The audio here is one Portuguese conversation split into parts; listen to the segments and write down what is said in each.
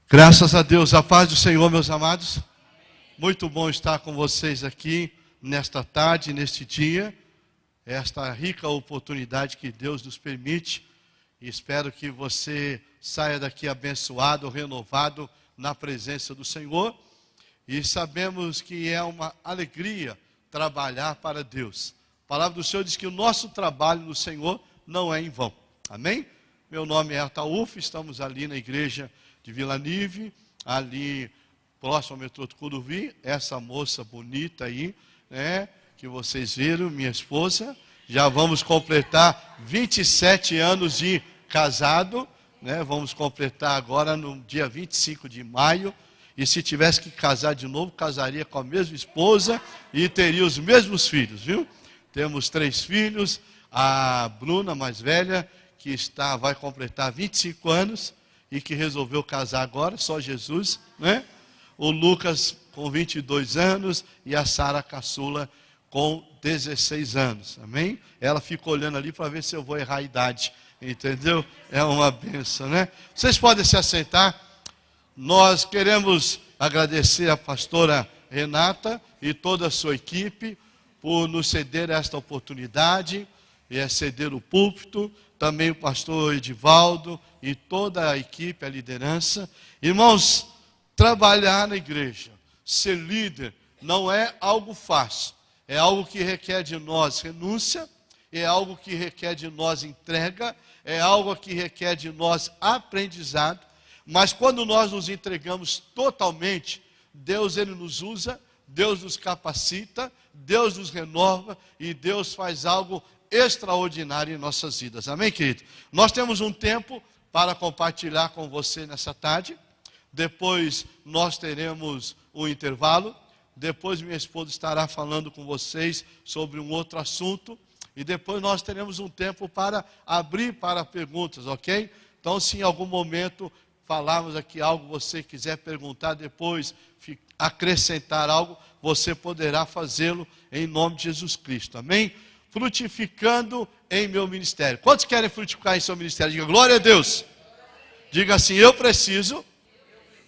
Graças a Deus, a paz do Senhor, meus amados. Muito bom estar com vocês aqui nesta tarde, neste dia. Esta rica oportunidade que Deus nos permite. E espero que você saia daqui abençoado, renovado na presença do Senhor. E sabemos que é uma alegria trabalhar para Deus. A palavra do Senhor diz que o nosso trabalho no Senhor não é em vão. Amém? Meu nome é Ataúfo, estamos ali na igreja de Vila Nive, ali próximo ao metrô Tucuruvi. Essa moça bonita aí, né, que vocês viram, minha esposa. Já vamos completar 27 anos de casado, né? Vamos completar agora no dia 25 de maio. E se tivesse que casar de novo, casaria com a mesma esposa e teria os mesmos filhos, viu? Temos 3 filhos, a Bruna, mais velha, que vai completar 25 anos e que resolveu casar agora, só Jesus, né? O Lucas com 22 anos e a Sara caçula com 16 anos, amém? Ela fica olhando ali para ver se eu vou errar a idade, entendeu? É uma benção, né? Vocês podem se assentar. Nós queremos agradecer a pastora Renata e toda a sua equipe por nos ceder esta oportunidade, e ceder o púlpito, também o pastor Edivaldo e toda a equipe, a liderança. Irmãos, trabalhar na igreja, ser líder, não é algo fácil, é algo que requer de nós renúncia, é algo que requer de nós entrega, é algo que requer de nós aprendizado, mas quando nós nos entregamos totalmente, Deus ele nos usa, Deus nos capacita, Deus nos renova e Deus faz algo extraordinário em nossas vidas. Amém, querido? Nós temos um tempo para compartilhar com você nessa tarde. Depois nós teremos um intervalo. Depois minha esposa estará falando com vocês sobre um outro assunto. E depois nós teremos um tempo para abrir para perguntas, ok? Então, se em algum momento falarmos aqui algo, você quiser perguntar depois, acrescentar algo, você poderá fazê-lo em nome de Jesus Cristo. Amém? Frutificando em meu ministério. Quantos querem frutificar em seu ministério? Diga glória a Deus. Diga assim: eu preciso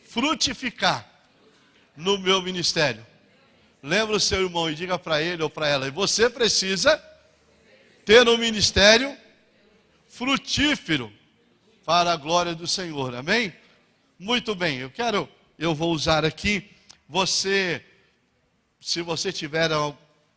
frutificar no meu ministério. Lembra o seu irmão e diga para ele ou para ela: e você precisa ter um ministério frutífero para a glória do Senhor. Amém? Muito bem, eu vou usar aqui, se você tiver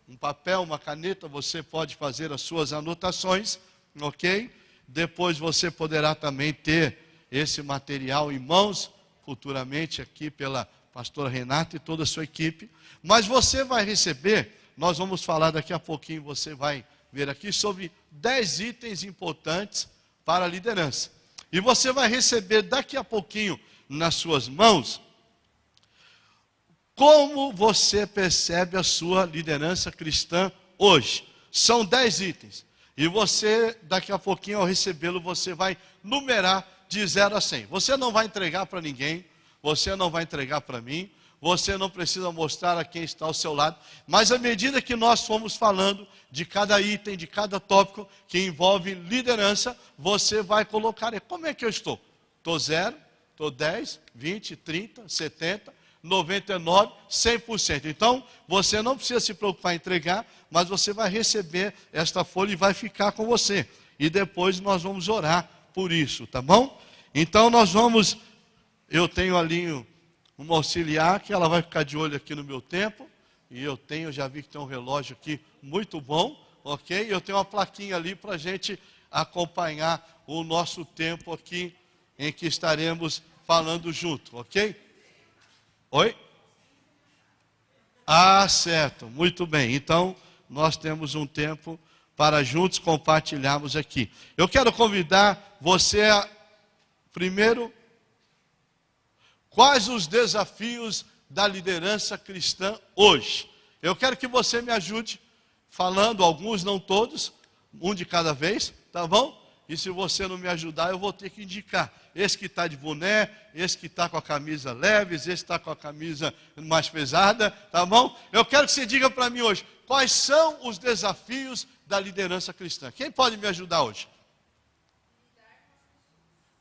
um papel, uma caneta, você pode fazer as suas anotações, ok? Depois você poderá também ter esse material em mãos, futuramente aqui pela pastora Renata e toda a sua equipe. Mas você vai receber, nós vamos falar daqui a pouquinho, você vai ver aqui sobre 10 itens importantes para a liderança. E você vai receber daqui a pouquinho nas suas mãos como você percebe a sua liderança cristã hoje. São 10 itens. E você, daqui a pouquinho, ao recebê-lo, você vai numerar de 0 a 100. Você não vai entregar para ninguém, você não vai entregar para mim, você não precisa mostrar a quem está ao seu lado, mas à medida que nós formos falando de cada item, de cada tópico que envolve liderança, você vai colocar: como é que eu estou? Estou 0, estou 10, 20, 30, 70, 99, 100%. Então, você não precisa se preocupar em entregar, mas você vai receber esta folha e vai ficar com você. E depois nós vamos orar por isso, tá bom? Então eu tenho ali uma auxiliar que ela vai ficar de olho aqui no meu tempo. E eu já vi que tem um relógio aqui muito bom, ok? Eu tenho uma plaquinha ali para a gente acompanhar o nosso tempo aqui em que estaremos falando junto, ok? Oi? Ah, certo, muito bem. Então, nós temos um tempo para juntos compartilharmos aqui. Eu quero convidar você a, primeiro, quais os desafios da liderança cristã hoje? Eu quero que você me ajude falando, alguns, não todos, um de cada vez, tá bom? E se você não me ajudar, eu vou ter que indicar. Esse que está de boné, esse que está com a camisa leve, esse que está com a camisa mais pesada, tá bom? Eu quero que você diga para mim hoje, quais são os desafios da liderança cristã? Quem pode me ajudar hoje?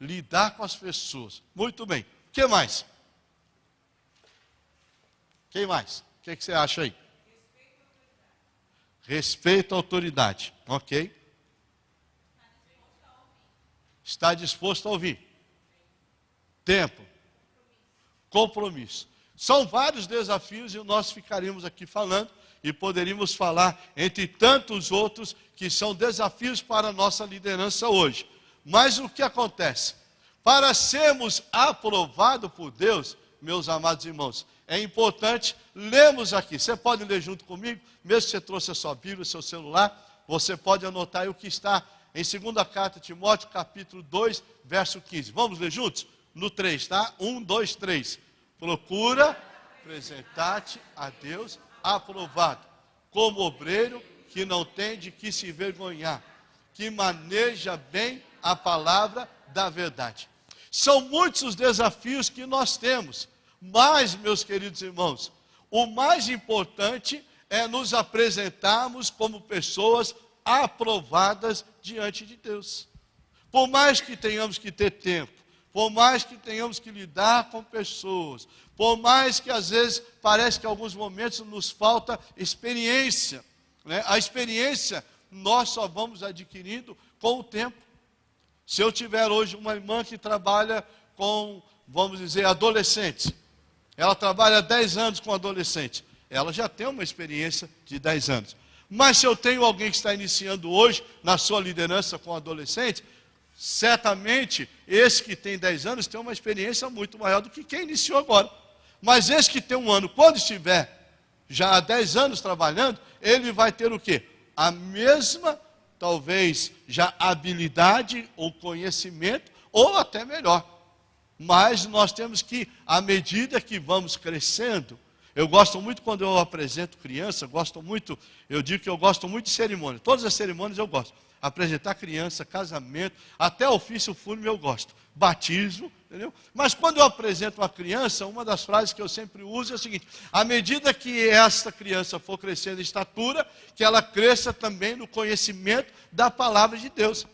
Lidar com as pessoas. Muito bem. que mais? Quem mais? O que você acha aí? Respeito à autoridade. Ok. Está disposto a ouvir. Tempo. Compromisso. São vários desafios e nós ficaríamos aqui falando e poderíamos falar entre tantos outros que são desafios para a nossa liderança hoje. Mas o que acontece? Para sermos aprovados por Deus, meus amados irmãos, é importante lermos aqui. Você pode ler junto comigo, mesmo que você trouxe a sua Bíblia, o seu celular, você pode anotar aí o que está em 2ª carta de Timóteo, capítulo 2, verso 15. Vamos ler juntos? No 3, tá? 1, 2, 3. Procura apresentar-te a Deus aprovado, como obreiro que não tem de que se envergonhar, que maneja bem a palavra da verdade. São muitos os desafios que nós temos, mas, meus queridos irmãos, o mais importante é nos apresentarmos como pessoas aprovadas diante de Deus. Por mais que tenhamos que ter tempo, por mais que tenhamos que lidar com pessoas, por mais que às vezes parece que em alguns momentos nos falta experiência, né? A experiência nós só vamos adquirindo com o tempo. Se eu tiver hoje uma irmã que trabalha com, vamos dizer, adolescentes, ela trabalha há 10 anos com adolescente, ela já tem uma experiência de 10 anos. Mas se eu tenho alguém que está iniciando hoje na sua liderança com adolescente, certamente esse que tem 10 anos tem uma experiência muito maior do que quem iniciou agora. Mas esse que tem 1 ano, quando estiver já há 10 anos trabalhando, ele vai ter o quê? A mesma, talvez, já habilidade ou conhecimento, ou até melhor. Mas nós temos que, à medida que vamos crescendo, eu gosto muito quando eu apresento criança, eu digo que eu gosto muito de cerimônia. Todas as cerimônias eu gosto. Apresentar criança, casamento, até ofício fúnebre eu gosto. Batismo, entendeu? Mas quando eu apresento uma criança, uma das frases que eu sempre uso é a seguinte: à medida que esta criança for crescendo em estatura, que ela cresça também no conhecimento da palavra de Deus.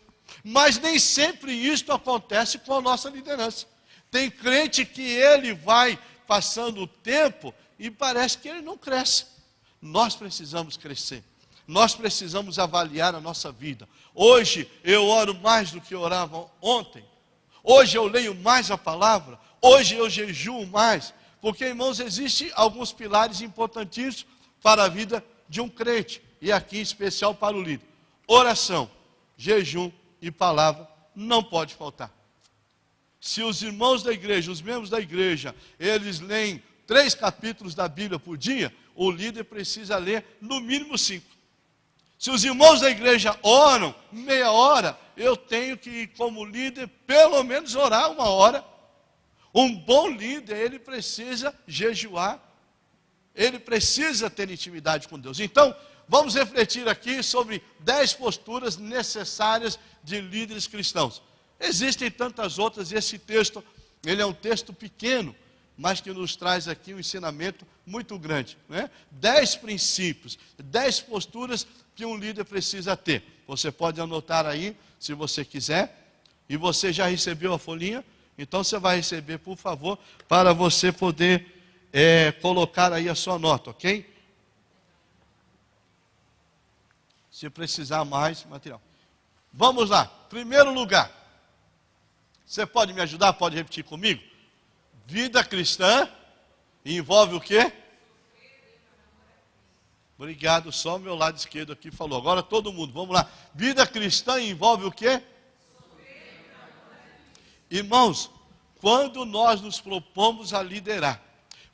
Mas nem sempre isto acontece com a nossa liderança. Tem crente que ele vai passando o tempo e parece que ele não cresce. Nós precisamos crescer. Nós precisamos avaliar a nossa vida. Hoje eu oro mais do que orava ontem. Hoje eu leio mais a palavra. Hoje eu jejuo mais. Porque, irmãos, existem alguns pilares importantíssimos para a vida de um crente. E aqui em especial para o líder. Oração, jejum e palavra não pode faltar. Se os irmãos da igreja, os membros da igreja, eles leem 3 capítulos da Bíblia por dia, o líder precisa ler no mínimo 5. Se os irmãos da igreja oram meia hora, eu tenho que, como líder, pelo menos orar 1 hora. Um bom líder, ele precisa jejuar, ele precisa ter intimidade com Deus. Então, vamos refletir aqui sobre 10 posturas necessárias de líderes cristãos. Existem tantas outras, e esse texto, ele é um texto pequeno, mas que nos traz aqui um ensinamento muito grande, né? 10 princípios, 10 posturas que um líder precisa ter. Você pode anotar aí, se você quiser, e você já recebeu a folhinha, então você vai receber, por favor, para você poder colocar aí a sua nota, ok? Se precisar mais material. Vamos lá, primeiro lugar, você pode me ajudar, pode repetir comigo? Vida cristã envolve o quê? Obrigado, só o meu lado esquerdo aqui falou. Agora todo mundo, vamos lá. Vida cristã envolve o quê? Irmãos, quando nós nos propomos a liderar,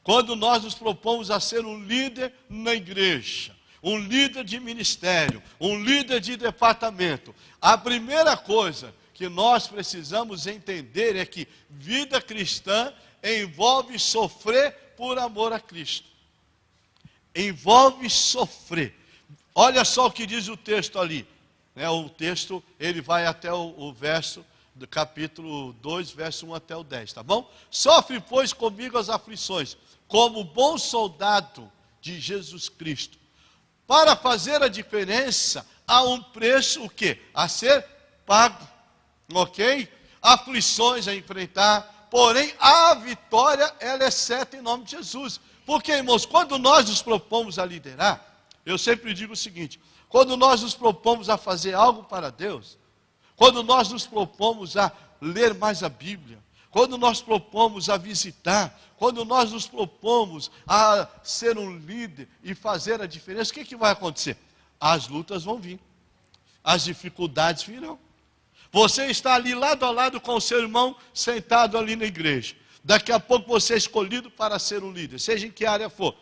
quando nós nos propomos a ser um líder na igreja, um líder de ministério, um líder de departamento, a primeira coisa que nós precisamos entender é que vida cristã envolve sofrer por amor a Cristo. Envolve sofrer. Olha só o que diz o texto ali. O texto, ele vai até o verso do capítulo 2, verso 1 até o 10, tá bom? Sofre, pois, comigo as aflições, como bom soldado de Jesus Cristo. Para fazer a diferença, há um preço, o quê? A ser pago, ok? Aflições a enfrentar, porém a vitória, ela é certa em nome de Jesus. Porque, irmãos, quando nós nos propomos a liderar, eu sempre digo o seguinte: quando nós nos propomos a fazer algo para Deus, quando nós nos propomos a ler mais a Bíblia, quando nós propomos a visitar, quando nós nos propomos a ser um líder e fazer a diferença, o que vai acontecer? As lutas vão vir, as dificuldades virão. Você está ali lado a lado com o seu irmão, sentado ali na igreja. Daqui a pouco você é escolhido para ser um líder, seja em que área for.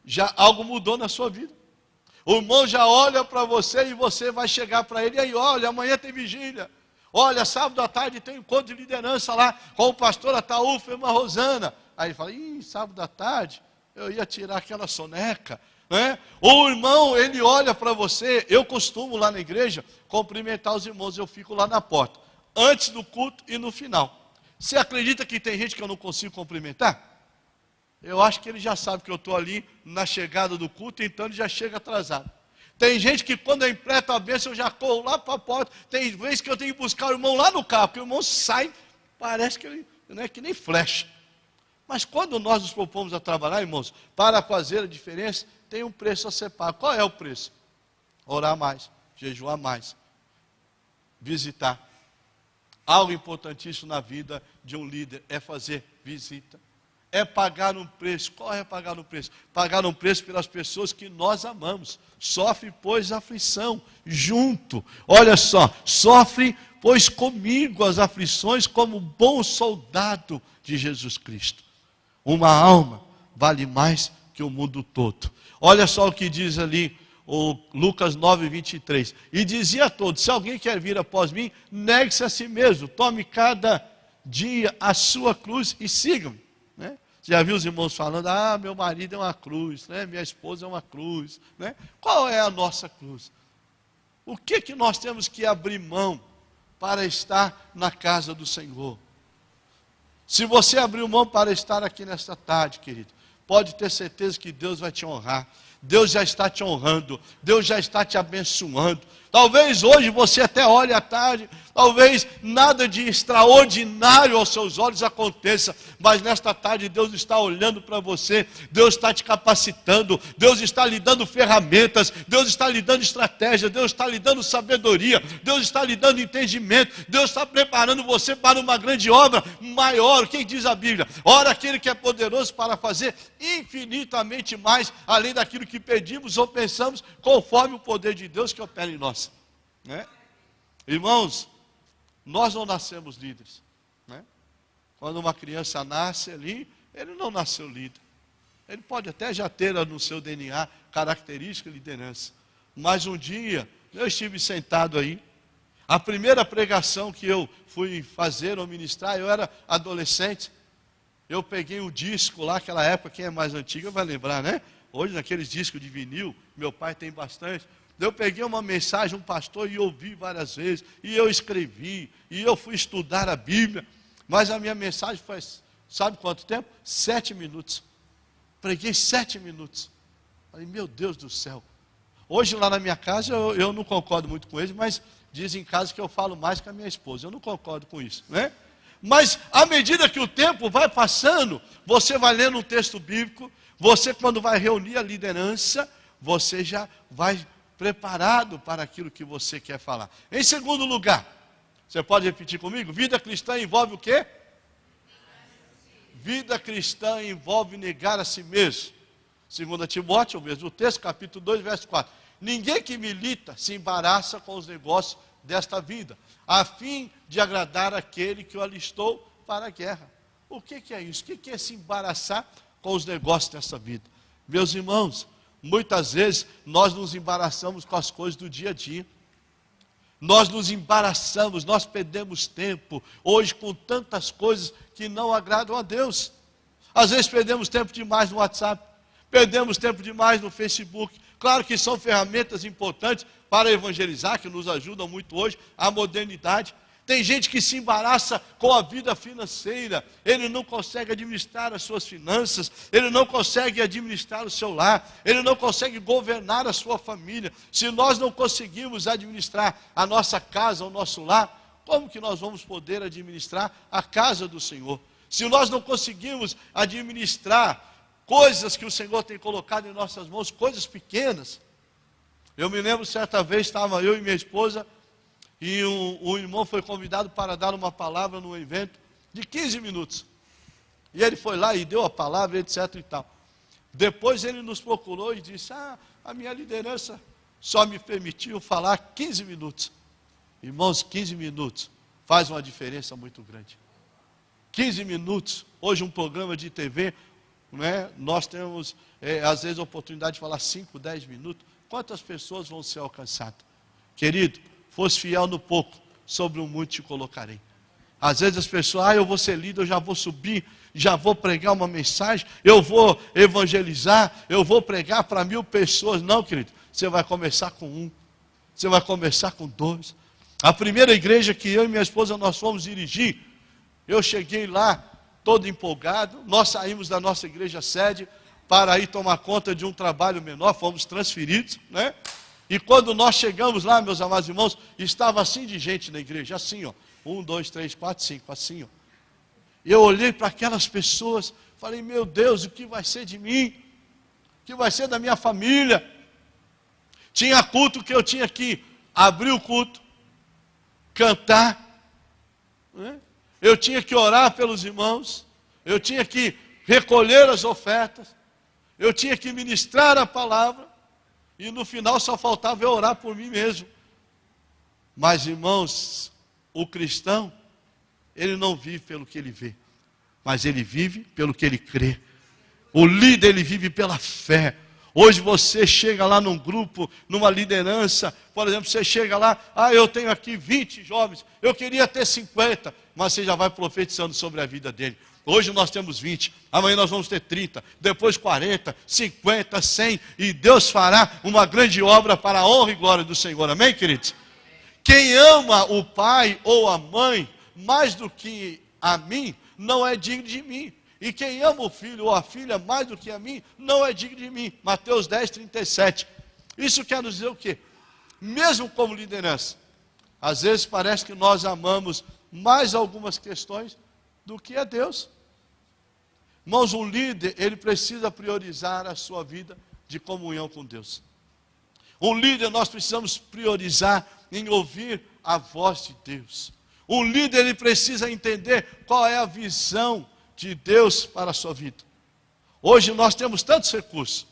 Já algo mudou na sua vida. O irmão já olha para você e você vai chegar para ele, e aí, olha, amanhã tem vigília. Olha, sábado à tarde tem encontro de liderança lá com o pastor Ataúfo e uma Rosana. Aí ele fala, sábado à tarde eu ia tirar aquela soneca. Né? O irmão, ele olha para você. Eu costumo lá na igreja cumprimentar os irmãos, eu fico lá na porta, antes do culto e no final. Você acredita que tem gente que eu não consigo cumprimentar? Eu acho que ele já sabe que eu estou ali na chegada do culto, então ele já chega atrasado. Tem gente que quando eu impleto a bênção, eu já corro lá para a porta. Tem vezes que eu tenho que buscar o irmão lá no carro, porque o irmão sai, parece que ele, né, que nem flecha. Mas quando nós nos propomos a trabalhar, irmãos, para fazer a diferença, tem um preço a ser pago. Qual é o preço? Orar mais, jejuar mais, visitar. Algo importantíssimo na vida de um líder é fazer visita. É pagar um preço. Qual é pagar um preço? Pagar um preço pelas pessoas que nós amamos. Sofre, pois, aflição, junto. Olha só, sofre, pois, comigo as aflições como bom soldado de Jesus Cristo. Uma alma vale mais que o mundo todo. Olha só o que diz ali o Lucas 9, 23. E dizia a todos, se alguém quer vir após mim, negue-se a si mesmo, tome cada dia a sua cruz e siga-me. Né? Já viu os irmãos falando, meu marido é uma cruz, né? Minha esposa é uma cruz. Né? Qual é a nossa cruz? O que nós temos que abrir mão para estar na casa do Senhor? Se você abrir mão para estar aqui nesta tarde, querido, pode ter certeza que Deus vai te honrar. Deus já está te honrando, Deus já está te abençoando. Talvez hoje você até olhe à tarde, talvez nada de extraordinário aos seus olhos aconteça, mas nesta tarde Deus está olhando para você, Deus está te capacitando, Deus está lhe dando ferramentas, Deus está lhe dando estratégia, Deus está lhe dando sabedoria, Deus está lhe dando entendimento, Deus está preparando você para uma grande obra maior. Quem diz a Bíblia? Ora, aquele que é poderoso para fazer infinitamente mais, além daquilo que pedimos ou pensamos, conforme o poder de Deus que opera em nós. Né? Irmãos, nós não nascemos líderes. Né? Quando uma criança nasce ali, ele não nasceu líder. Ele pode até já ter no seu DNA característica de liderança. Mas um dia, eu estive sentado aí, a primeira pregação que eu fui fazer ou ministrar, eu era adolescente, eu peguei o disco lá, aquela época, quem é mais antigo vai lembrar, né? Hoje, naqueles discos de vinil, meu pai tem bastante. Eu peguei uma mensagem, um pastor, e ouvi várias vezes. E eu escrevi, e eu fui estudar a Bíblia. Mas a minha mensagem foi, sabe quanto tempo? 7 minutos. Preguei 7 minutos. Falei, meu Deus do céu. Hoje lá na minha casa, eu não concordo muito com eles, mas dizem em casa que eu falo mais que a minha esposa. Eu não concordo com isso, né? Mas à medida que o tempo vai passando, você vai lendo um texto bíblico, você quando vai reunir a liderança, você já vai preparado para aquilo que você quer falar. Em segundo lugar, você pode repetir comigo? Vida cristã envolve o quê? Vida cristã envolve negar a si mesmo. 2 Timóteo, o mesmo texto, capítulo 2, verso 4. Ninguém que milita se embaraça com os negócios desta vida, a fim de agradar aquele que o alistou para a guerra. O que é isso? O que é se embaraçar com os negócios dessa vida? Meus irmãos, muitas vezes nós nos embaraçamos com as coisas do dia a dia. Nós nos embaraçamos, nós perdemos tempo hoje com tantas coisas que não agradam a Deus. Às vezes perdemos tempo demais no WhatsApp, perdemos tempo demais no Facebook. Claro que são ferramentas importantes para evangelizar, que nos ajudam muito hoje, a modernidade. Tem gente que se embaraça com a vida financeira, ele não consegue administrar as suas finanças, ele não consegue administrar o seu lar, ele não consegue governar a sua família. Se nós não conseguimos administrar a nossa casa, o nosso lar, como que nós vamos poder administrar a casa do Senhor? se nós não conseguimos administrar coisas que o Senhor tem colocado em nossas mãos, coisas pequenas. Eu me lembro, certa vez, estava eu e minha esposa, e um irmão foi convidado para dar uma palavra num evento de 15 minutos. E ele foi lá e deu a palavra, etc. e tal. Depois ele nos procurou e disse, a minha liderança só me permitiu falar 15 minutos. Irmãos, 15 minutos faz uma diferença muito grande. 15 minutos, hoje um programa de TV, né, nós temos, às vezes, a oportunidade de falar 5, 10 minutos. Quantas pessoas vão ser alcançadas? Querido, fosse fiel no pouco, sobre o muito te colocarei. Às vezes as pessoas, eu vou ser líder, eu já vou subir, já vou pregar uma mensagem, eu vou evangelizar, eu vou pregar para 1000 pessoas. Não, querido, você vai começar com 1, você vai começar com 2. A primeira igreja que eu e minha esposa nós fomos dirigir, eu cheguei lá todo empolgado, nós saímos da nossa igreja sede para ir tomar conta de um trabalho menor, fomos transferidos, né? E quando nós chegamos lá, meus amados irmãos, estava assim de gente na igreja, assim, ó, 1, 2, 3, 4, 5, assim, ó. Eu olhei para aquelas pessoas, falei, meu Deus, o que vai ser de mim? O que vai ser da minha família? Tinha culto que eu tinha que abrir o culto, cantar, né? Eu tinha que orar pelos irmãos, eu tinha que recolher as ofertas, eu tinha que ministrar a palavra, e no final só faltava eu orar por mim mesmo. Mas, irmãos, o cristão, ele não vive pelo que ele vê, mas ele vive pelo que ele crê. O líder, ele vive pela fé. Hoje você chega lá num grupo, numa liderança, por exemplo, você chega lá, eu tenho aqui 20 jovens, eu queria ter 50, mas você já vai profetizando sobre a vida dele. Hoje nós temos 20, amanhã nós vamos ter 30, depois 40, 50, 100, e Deus fará uma grande obra para a honra e glória do Senhor, amém, queridos? Quem ama o pai ou a mãe mais do que a mim, não é digno de mim. E quem ama o filho ou a filha mais do que a mim, não é digno de mim. Mateus 10, 37. Isso quer dizer o quê? Mesmo como liderança, às vezes parece que nós amamos mais algumas questões do que a Deus. Irmãos, um líder, ele precisa priorizar a sua vida de comunhão com Deus. Um líder, nós precisamos priorizar em ouvir a voz de Deus. Um líder, ele precisa entender qual é a visão de Deus para a sua vida. Hoje nós temos tantos recursos,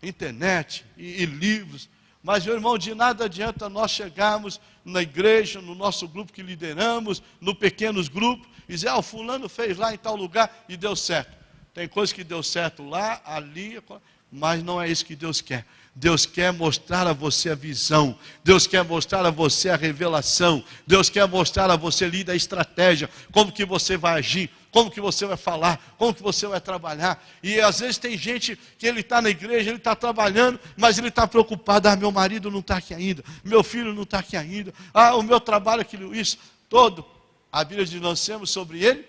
internet e livros, mas, meu irmão, de nada adianta nós chegarmos na igreja, no nosso grupo que lideramos, no pequenos grupos, e dizer, o fulano fez lá em tal lugar e deu certo. Tem coisa que deu certo lá, ali, mas não é isso que Deus quer. Deus quer mostrar a você a visão, Deus quer mostrar a você a revelação, Deus quer mostrar a você, líder, a estratégia, como que você vai agir, como que você vai falar, como que você vai trabalhar. E às vezes tem gente que ele está na igreja, ele está trabalhando, mas ele está preocupado, meu marido não está aqui ainda, meu filho não está aqui ainda, o meu trabalho, aquilo, isso, todo. A Bíblia diz, lancemos sobre ele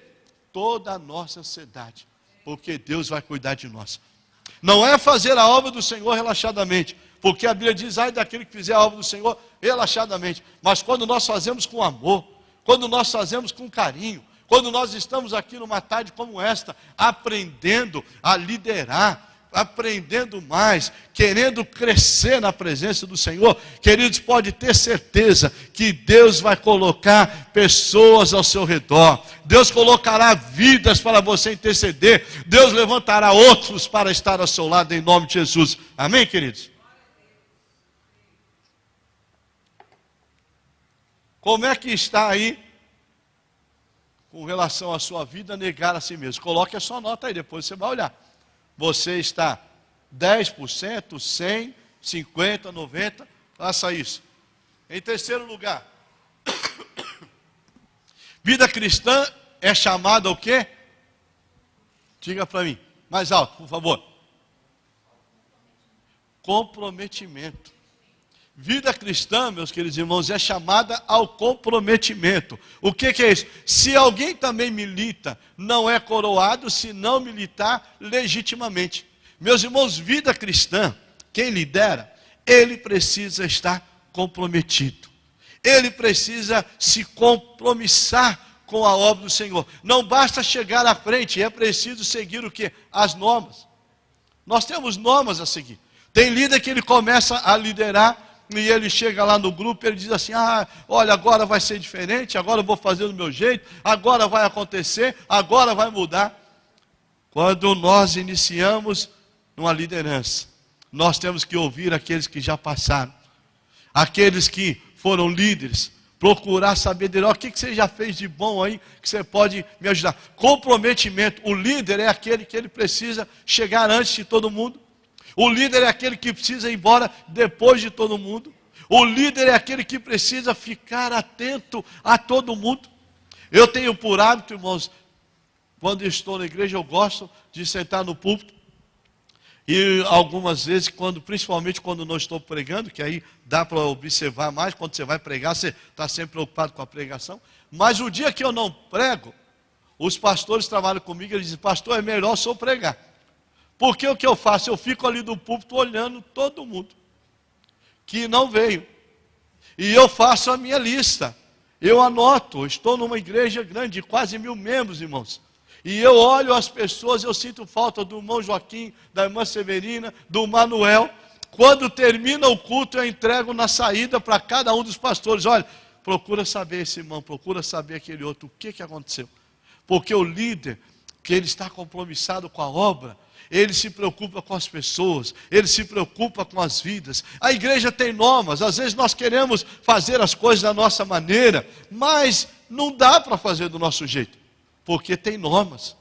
toda a nossa ansiedade, porque Deus vai cuidar de nós. Não é fazer a obra do Senhor relaxadamente, porque a Bíblia diz, daquele que fizer a obra do Senhor relaxadamente. Mas quando nós fazemos com amor, quando nós fazemos com carinho, quando nós estamos aqui numa tarde como esta, aprendendo a liderar, aprendendo mais, querendo crescer na presença do Senhor, queridos, pode ter certeza que Deus vai colocar pessoas ao seu redor, Deus colocará vidas para você interceder, Deus levantará outros para estar ao seu lado, em nome de Jesus, amém, queridos? Como é que está aí, com relação à sua vida, negar a si mesmo? Coloque a sua nota aí, depois você vai olhar. Você está 10%, 100, 50, 90, faça isso. Em terceiro lugar, vida cristã é chamada o quê? Diga para mim, mais alto, por favor. Comprometimento. Vida cristã, meus queridos irmãos, é chamada ao comprometimento. O que é isso? Se alguém também milita, não é coroado se não militar legitimamente. Meus irmãos, vida cristã, quem lidera, ele precisa estar comprometido. Ele precisa se compromissar com a obra do Senhor. Não basta chegar à frente, é preciso seguir o quê? As normas. Nós temos normas a seguir. Tem líder que ele começa a liderar e ele chega lá no grupo e ele diz assim, olha, agora vai ser diferente, agora eu vou fazer do meu jeito, agora vai acontecer, agora vai mudar. Quando nós iniciamos uma liderança, nós temos que ouvir aqueles que já passaram, aqueles que foram líderes, procurar saber dele, o que você já fez de bom aí, que você pode me ajudar. Comprometimento, o líder é aquele que ele precisa chegar antes de todo mundo. O líder é aquele que precisa ir embora depois de todo mundo. O líder é aquele que precisa ficar atento a todo mundo. Eu tenho por hábito, irmãos, quando estou na igreja, eu gosto de sentar no púlpito. E algumas vezes, principalmente quando não estou pregando, que aí dá para observar mais, quando você vai pregar, você está sempre preocupado com a pregação. Mas o dia que eu não prego, os pastores trabalham comigo, eles dizem, pastor, é melhor o senhor pregar. Porque o que eu faço? Eu fico ali do púlpito olhando todo mundo que não veio. E eu faço a minha lista. Eu anoto. Estou numa igreja grande, de quase 1000 membros, irmãos. E eu olho as pessoas, eu sinto falta do irmão Joaquim, da irmã Severina, do Manuel. Quando termina o culto, eu entrego na saída para cada um dos pastores. Olha, procura saber esse irmão, procura saber aquele outro. O que aconteceu? Porque o líder, que ele está compromissado com a obra, ele se preocupa com as pessoas, ele se preocupa com as vidas. A igreja tem normas, às vezes nós queremos fazer as coisas da nossa maneira, mas não dá para fazer do nosso jeito, porque tem normas.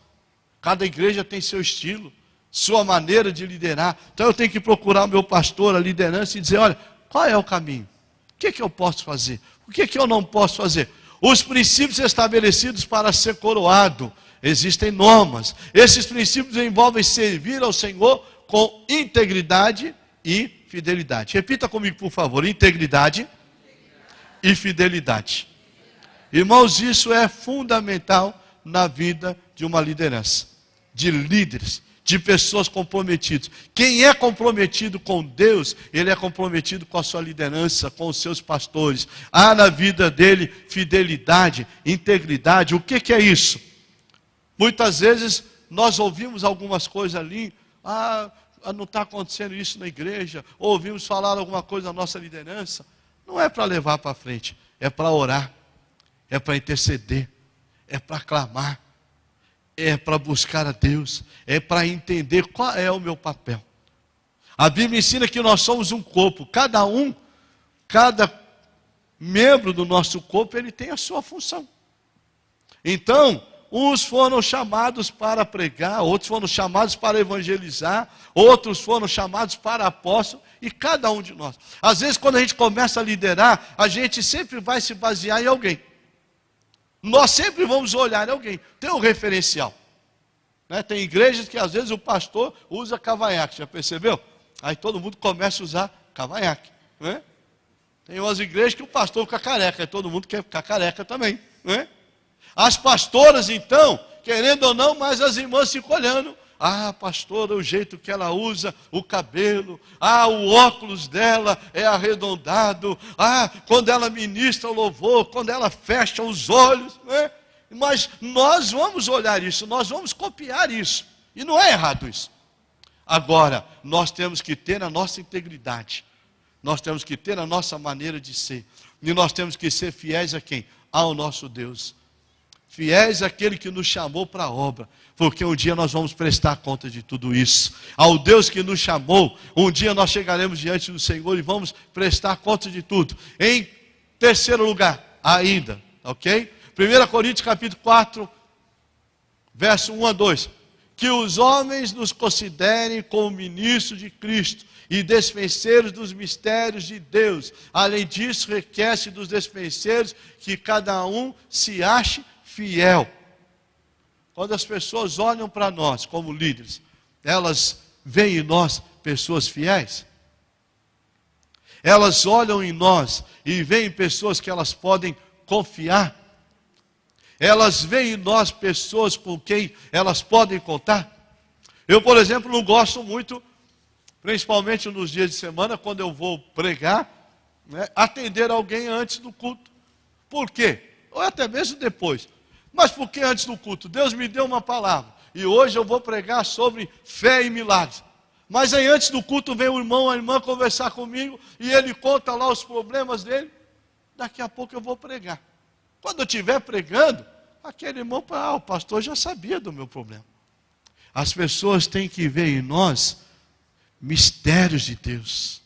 Cada igreja tem seu estilo, sua maneira de liderar. Então eu tenho que procurar o meu pastor, a liderança, e dizer, olha, qual é o caminho? O que eu posso fazer? O que eu não posso fazer? Os princípios estabelecidos para ser coroado. Existem normas. Esses princípios envolvem servir ao Senhor com integridade e fidelidade. Repita comigo, por favor. Integridade e fidelidade. Irmãos, isso é fundamental na vida de uma liderança, de líderes, de pessoas comprometidas. Quem é comprometido com Deus, ele é comprometido com a sua liderança, com os seus pastores. Há na vida dele fidelidade, integridade. O que é isso? Muitas vezes nós ouvimos algumas coisas ali, não está acontecendo isso na igreja, ou ouvimos falar alguma coisa da nossa liderança. Não é para levar para frente, é para orar, é para interceder, é para clamar, é para buscar a Deus, é para entender qual é o meu papel. A Bíblia ensina que nós somos um corpo, cada membro do nosso corpo, ele tem a sua função. Então, uns foram chamados para pregar, outros foram chamados para evangelizar, outros foram chamados para apóstolos, e cada um de nós. Às vezes, quando a gente começa a liderar, a gente sempre vai se basear em alguém. Nós sempre vamos olhar em alguém. Tem um referencial. Né? Tem igrejas que às vezes o pastor usa cavanhaque, já percebeu? Aí todo mundo começa a usar cavanhaque. Né? Tem umas igrejas que o pastor fica careca, e todo mundo quer ficar careca também. Né? As pastoras, então, querendo ou não, mas as irmãs ficam olhando. Pastora, o jeito que ela usa o cabelo. O óculos dela é arredondado. Quando ela ministra o louvor, quando ela fecha os olhos. Né? Mas nós vamos olhar isso, nós vamos copiar isso. E não é errado isso. Agora, nós temos que ter a nossa integridade. Nós temos que ter a nossa maneira de ser. E nós temos que ser fiéis a quem? Ao nosso Deus. Fiéis àquele que nos chamou para a obra, porque um dia nós vamos prestar conta de tudo isso. Ao Deus que nos chamou, um dia nós chegaremos diante do Senhor e vamos prestar conta de tudo. Em terceiro lugar, ainda, ok? 1 Coríntios capítulo 4, verso 1 a 2. Que os homens nos considerem como ministros de Cristo e despenseiros dos mistérios de Deus. Além disso, requer-se dos despenseiros que cada um se ache fiel. Quando as pessoas olham para nós como líderes, elas veem em nós pessoas fiéis. Elas olham em nós e veem pessoas que elas podem confiar. Elas veem em nós pessoas com quem elas podem contar. Eu, por exemplo, não gosto muito, principalmente nos dias de semana, quando eu vou pregar, atender alguém antes do culto. Por quê? Ou até mesmo depois. Mas por que antes do culto? Deus me deu uma palavra. E hoje eu vou pregar sobre fé e milagres. Mas aí antes do culto vem o irmão, a irmã conversar comigo. E ele conta lá os problemas dele. Daqui a pouco eu vou pregar. Quando eu estiver pregando, aquele irmão, o pastor já sabia do meu problema. As pessoas têm que ver em nós mistérios de Deus.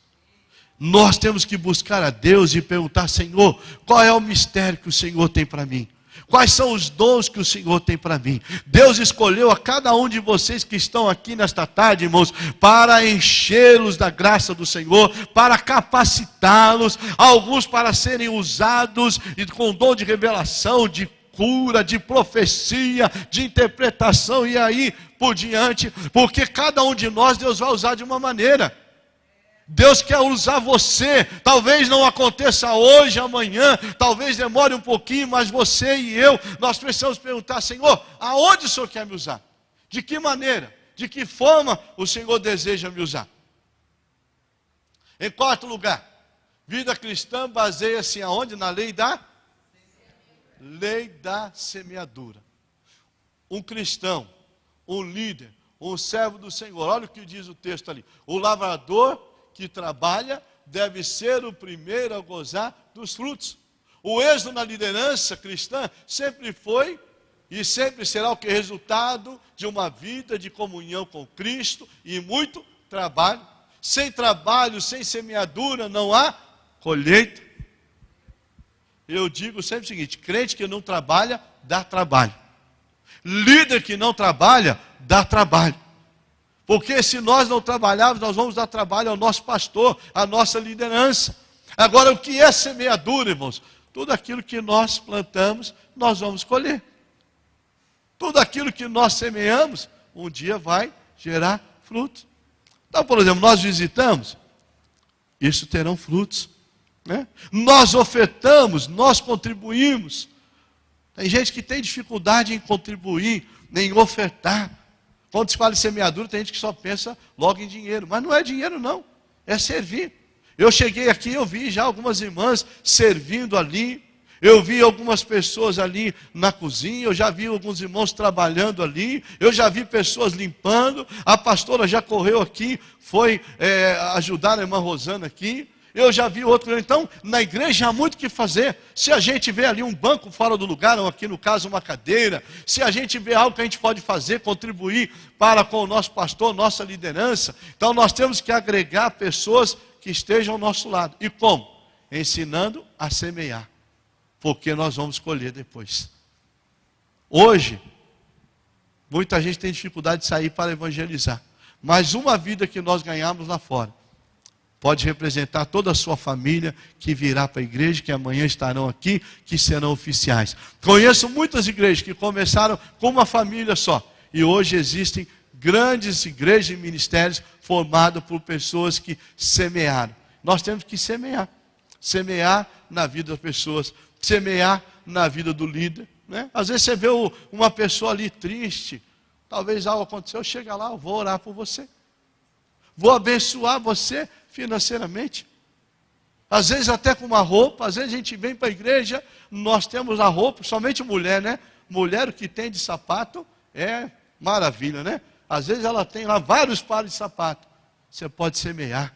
Nós temos que buscar a Deus e perguntar: Senhor, qual é o mistério que o Senhor tem para mim? Quais são os dons que o Senhor tem para mim? Deus escolheu a cada um de vocês que estão aqui nesta tarde, irmãos, para enchê-los da graça do Senhor, para capacitá-los, alguns para serem usados com dom de revelação, de cura, de profecia, de interpretação e aí por diante, porque cada um de nós Deus vai usar de uma maneira. Deus quer usar você, talvez não aconteça hoje, amanhã, talvez demore um pouquinho, mas você e eu, nós precisamos perguntar: Senhor, aonde o Senhor quer me usar? De que maneira? De que forma o Senhor deseja me usar? Em quarto lugar, vida cristã baseia-se aonde? Na lei da semeadura. Um cristão, um líder, um servo do Senhor, olha o que diz o texto ali: o lavrador que trabalha deve ser o primeiro a gozar dos frutos. O êxito na liderança cristã sempre foi e sempre será o que? Resultado de uma vida de comunhão com Cristo e muito trabalho. Sem trabalho, sem semeadura, não há colheita. Eu digo sempre o seguinte: crente que não trabalha, dá trabalho. Líder que não trabalha, dá trabalho. Porque se nós não trabalharmos, nós vamos dar trabalho ao nosso pastor, à nossa liderança. Agora, o que é semeadura, irmãos? Tudo aquilo que nós plantamos, nós vamos colher. Tudo aquilo que nós semeamos, um dia vai gerar frutos. Então, por exemplo, nós visitamos, isso terão frutos, né? Nós ofertamos, nós contribuímos. Tem gente que tem dificuldade em contribuir, em ofertar. Quando se fala em semeadura, tem gente que só pensa logo em dinheiro. Mas não é dinheiro não, é servir. Eu cheguei aqui, eu vi já algumas irmãs servindo ali. Eu vi algumas pessoas ali na cozinha. Eu já vi alguns irmãos trabalhando ali. Eu já vi pessoas limpando. A pastora já correu aqui, foi ajudar a irmã Rosana aqui. Eu já vi outro. Então, na igreja há muito o que fazer. Se a gente vê ali um banco fora do lugar, ou aqui no caso uma cadeira, se a gente vê algo que a gente pode fazer, contribuir para com o nosso pastor, nossa liderança, então nós temos que agregar pessoas que estejam ao nosso lado. E como? Ensinando a semear, porque nós vamos colher depois. Hoje, muita gente tem dificuldade de sair para evangelizar, mas uma vida que nós ganhamos lá fora pode representar toda a sua família que virá para a igreja, que amanhã estarão aqui, que serão oficiais. Conheço muitas igrejas que começaram com uma família só. E hoje existem grandes igrejas e ministérios formados por pessoas que semearam. Nós temos que semear. Semear na vida das pessoas. Semear na vida do líder, né? Às vezes você vê uma pessoa ali triste. Talvez algo aconteceu. Chega lá, eu vou orar por você. Vou abençoar você financeiramente. Às vezes até com uma roupa. Às vezes a gente vem para a igreja, nós temos a roupa, somente mulher, né? Mulher, o que tem de sapato é maravilha, né? Às vezes ela tem lá vários pares de sapato. Você pode semear,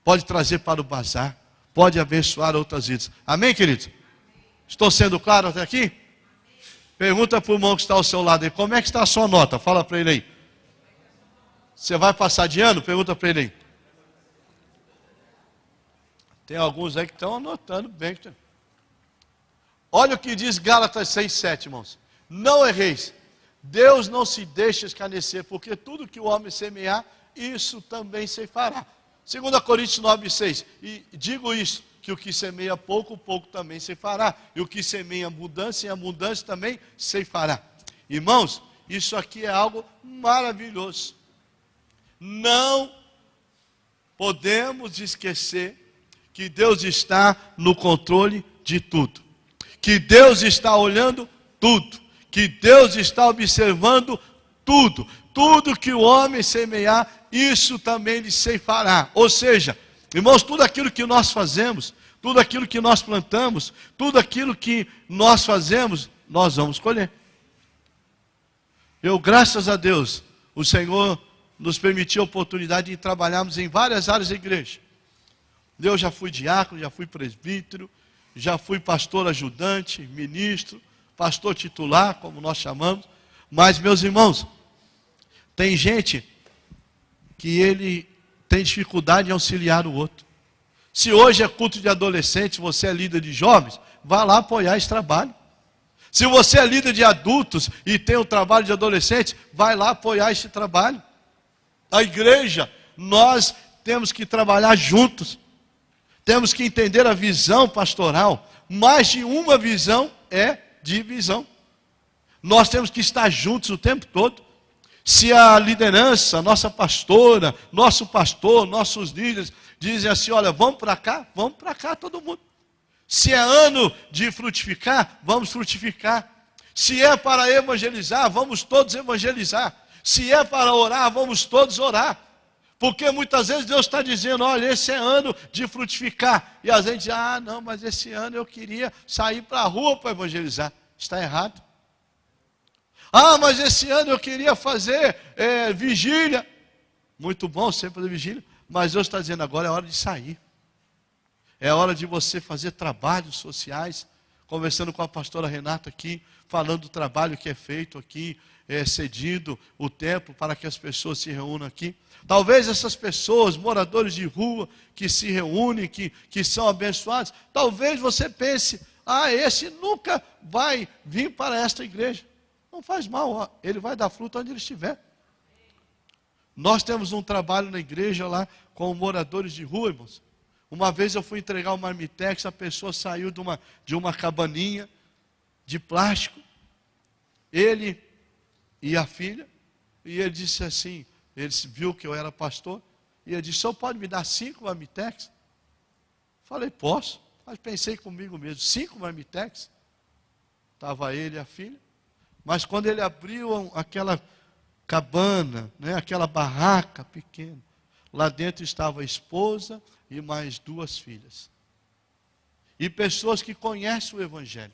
pode trazer para o bazar, pode abençoar outras vidas. Amém, queridos? Estou sendo claro até aqui? Pergunta para o irmão que está ao seu lado aí: como é que está a sua nota? Fala para ele aí. Você vai passar de ano? Pergunta para ele aí. Tem alguns aí que estão anotando bem. Olha o que diz Gálatas 6,7, irmãos. Não erreis. Deus não se deixa escarnecer, porque tudo que o homem semear, isso também se fará. 2 Coríntios 9,6. E digo isso, que o que semeia pouco, pouco também se fará. E o que semeia abundância, em abundância também se fará. Irmãos, isso aqui é algo maravilhoso. Não podemos esquecer que Deus está no controle de tudo, que Deus está olhando tudo, que Deus está observando tudo. Tudo que o homem semear, isso também lhe se fará. Ou seja, irmãos, tudo aquilo que nós fazemos, tudo aquilo que nós plantamos, tudo aquilo que nós fazemos, nós vamos colher. Graças a Deus, o Senhor nos permitiu a oportunidade de trabalharmos em várias áreas da igreja. Eu já fui diácono, já fui presbítero, já fui pastor ajudante, ministro, pastor titular, como nós chamamos. Mas, meus irmãos, tem gente que ele tem dificuldade em auxiliar o outro. Se hoje é culto de adolescentes, você é líder de jovens, vá lá apoiar esse trabalho. Se você é líder de adultos e tem o trabalho de adolescentes, vai lá apoiar esse trabalho. A igreja, nós temos que trabalhar juntos. Temos que entender a visão pastoral. Mais de uma visão é divisão. Nós temos que estar juntos o tempo todo. Se a liderança, nossa pastora, nosso pastor, nossos líderes dizem assim, olha, vamos para cá todo mundo. Se é ano de frutificar, vamos frutificar. Se é para evangelizar, vamos todos evangelizar. Se é para orar, vamos todos orar. Porque muitas vezes Deus está dizendo, olha, esse é ano de frutificar. E a gente diz, não, mas esse ano eu queria sair para a rua para evangelizar. Está errado. Mas esse ano eu queria fazer vigília. Muito bom sempre fazer vigília. Mas Deus está dizendo, agora é hora de sair. É hora de você fazer trabalhos sociais. Conversando com a pastora Renata aqui, falando do trabalho que é feito aqui, cedido o tempo para que as pessoas se reúnam aqui. Talvez essas pessoas, moradores de rua, que se reúnem, que são abençoados, talvez você pense, esse nunca vai vir para esta igreja. Não faz mal, ele vai dar fruto onde ele estiver. Nós temos um trabalho na igreja lá com moradores de rua, irmãos. Uma vez eu fui entregar uma marmitex, a pessoa saiu de uma cabaninha de plástico, ele e a filha, e ele disse assim, ele viu que eu era pastor, e ele disse, o senhor pode me dar 5 marmitex? Falei, posso, mas pensei comigo mesmo, 5 marmitex? Estava ele e a filha, mas quando ele abriu aquela cabana, aquela barraca pequena, lá dentro estava a esposa e mais 2 filhas. E pessoas que conhecem o Evangelho.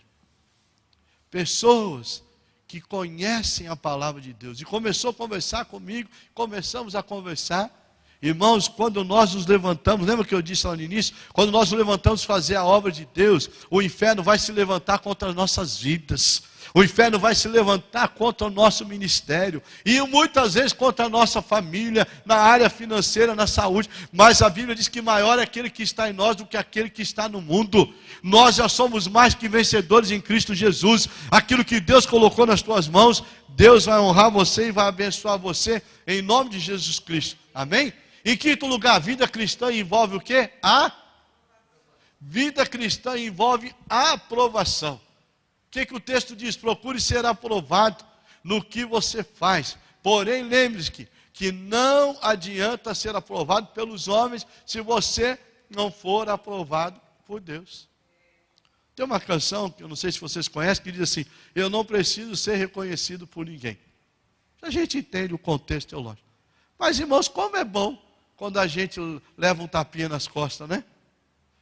Pessoas que conhecem a palavra de Deus. E começou a conversar comigo, começamos a conversar. Irmãos, quando nós nos levantamos, lembra que eu disse lá no início? Quando nós nos levantamos fazer a obra de Deus, o inferno vai se levantar contra as nossas vidas. O inferno vai se levantar contra o nosso ministério. E muitas vezes contra a nossa família, na área financeira, na saúde. Mas a Bíblia diz que maior é aquele que está em nós do que aquele que está no mundo. Nós já somos mais que vencedores em Cristo Jesus. Aquilo que Deus colocou nas tuas mãos, Deus vai honrar você e vai abençoar você em nome de Jesus Cristo. Amém? Em quinto lugar, a vida cristã envolve o quê? A vida cristã envolve a aprovação. O que o texto diz? Procure ser aprovado no que você faz. Porém, lembre-se que não adianta ser aprovado pelos homens se você não for aprovado por Deus. Tem uma canção, que eu não sei se vocês conhecem, que diz assim, eu não preciso ser reconhecido por ninguém. A gente entende o contexto teológico. Mas, irmãos, como é bom quando a gente leva um tapinha nas costas, né?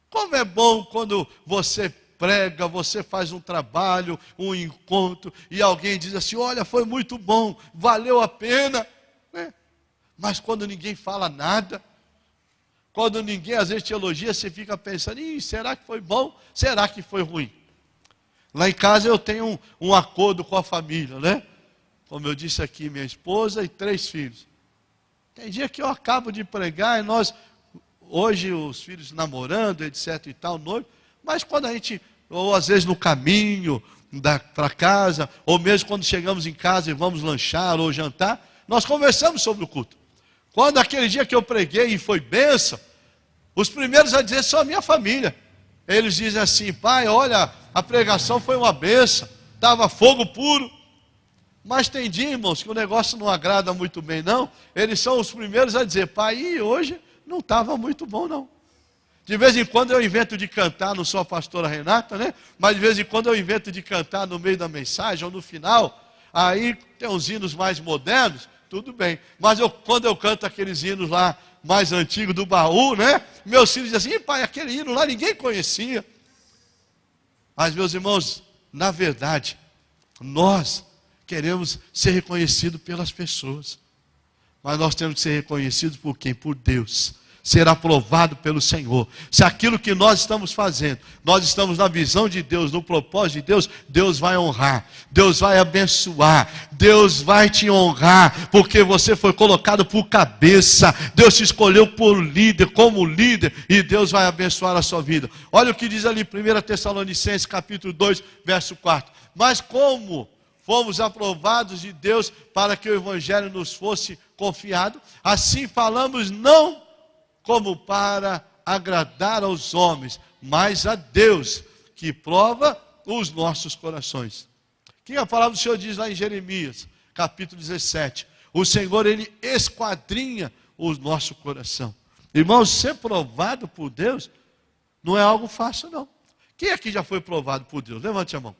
Como é bom quando você prega, você faz um trabalho, um encontro, e alguém diz assim, olha, foi muito bom, valeu a pena, né? Mas quando ninguém fala nada, quando ninguém às vezes te elogia, você fica pensando, será que foi bom? Será que foi ruim? Lá em casa eu tenho um acordo com a família, né? Como eu disse aqui, minha esposa e 3 filhos. Tem dia que eu acabo de pregar, e nós, hoje os filhos namorando, etc e tal, noivo, mas quando a gente, ou às vezes no caminho para casa, ou mesmo quando chegamos em casa e vamos lanchar ou jantar, nós conversamos sobre o culto. Quando aquele dia que eu preguei e foi bênção, os primeiros a dizer são a minha família. Eles dizem assim, pai, olha, a pregação foi uma bênção, estava fogo puro. Mas tem dia, irmãos, que o negócio não agrada muito bem, não. Eles são os primeiros a dizer, pai, hoje não estava muito bom, não. De vez em quando eu invento de cantar, não sou a pastora Renata, né? Mas de vez em quando eu invento de cantar no meio da mensagem ou no final. Aí tem uns hinos mais modernos, tudo bem. Mas quando eu canto aqueles hinos lá mais antigos do baú, né? Meus filhos dizem assim, pai, aquele hino lá ninguém conhecia. Mas meus irmãos, na verdade, nós queremos ser reconhecidos pelas pessoas. Mas nós temos que ser reconhecidos por quem? Por Deus. Ser aprovado pelo Senhor. Se aquilo que nós estamos fazendo, nós estamos na visão de Deus, no propósito de Deus, Deus vai honrar, Deus vai abençoar, Deus vai te honrar, porque você foi colocado por cabeça, Deus te escolheu por líder, como líder, e Deus vai abençoar a sua vida. Olha o que diz ali, 1 Tessalonicenses, capítulo 2, verso 4. Mas como fomos aprovados de Deus para que o Evangelho nos fosse confiado, assim falamos não como para agradar aos homens, mas a Deus, que prova os nossos corações. O que a palavra do Senhor diz lá em Jeremias, capítulo 17? O Senhor, Ele esquadrinha o nosso coração. Irmãos, ser provado por Deus não é algo fácil, não. Quem aqui já foi provado por Deus? Levante a mão.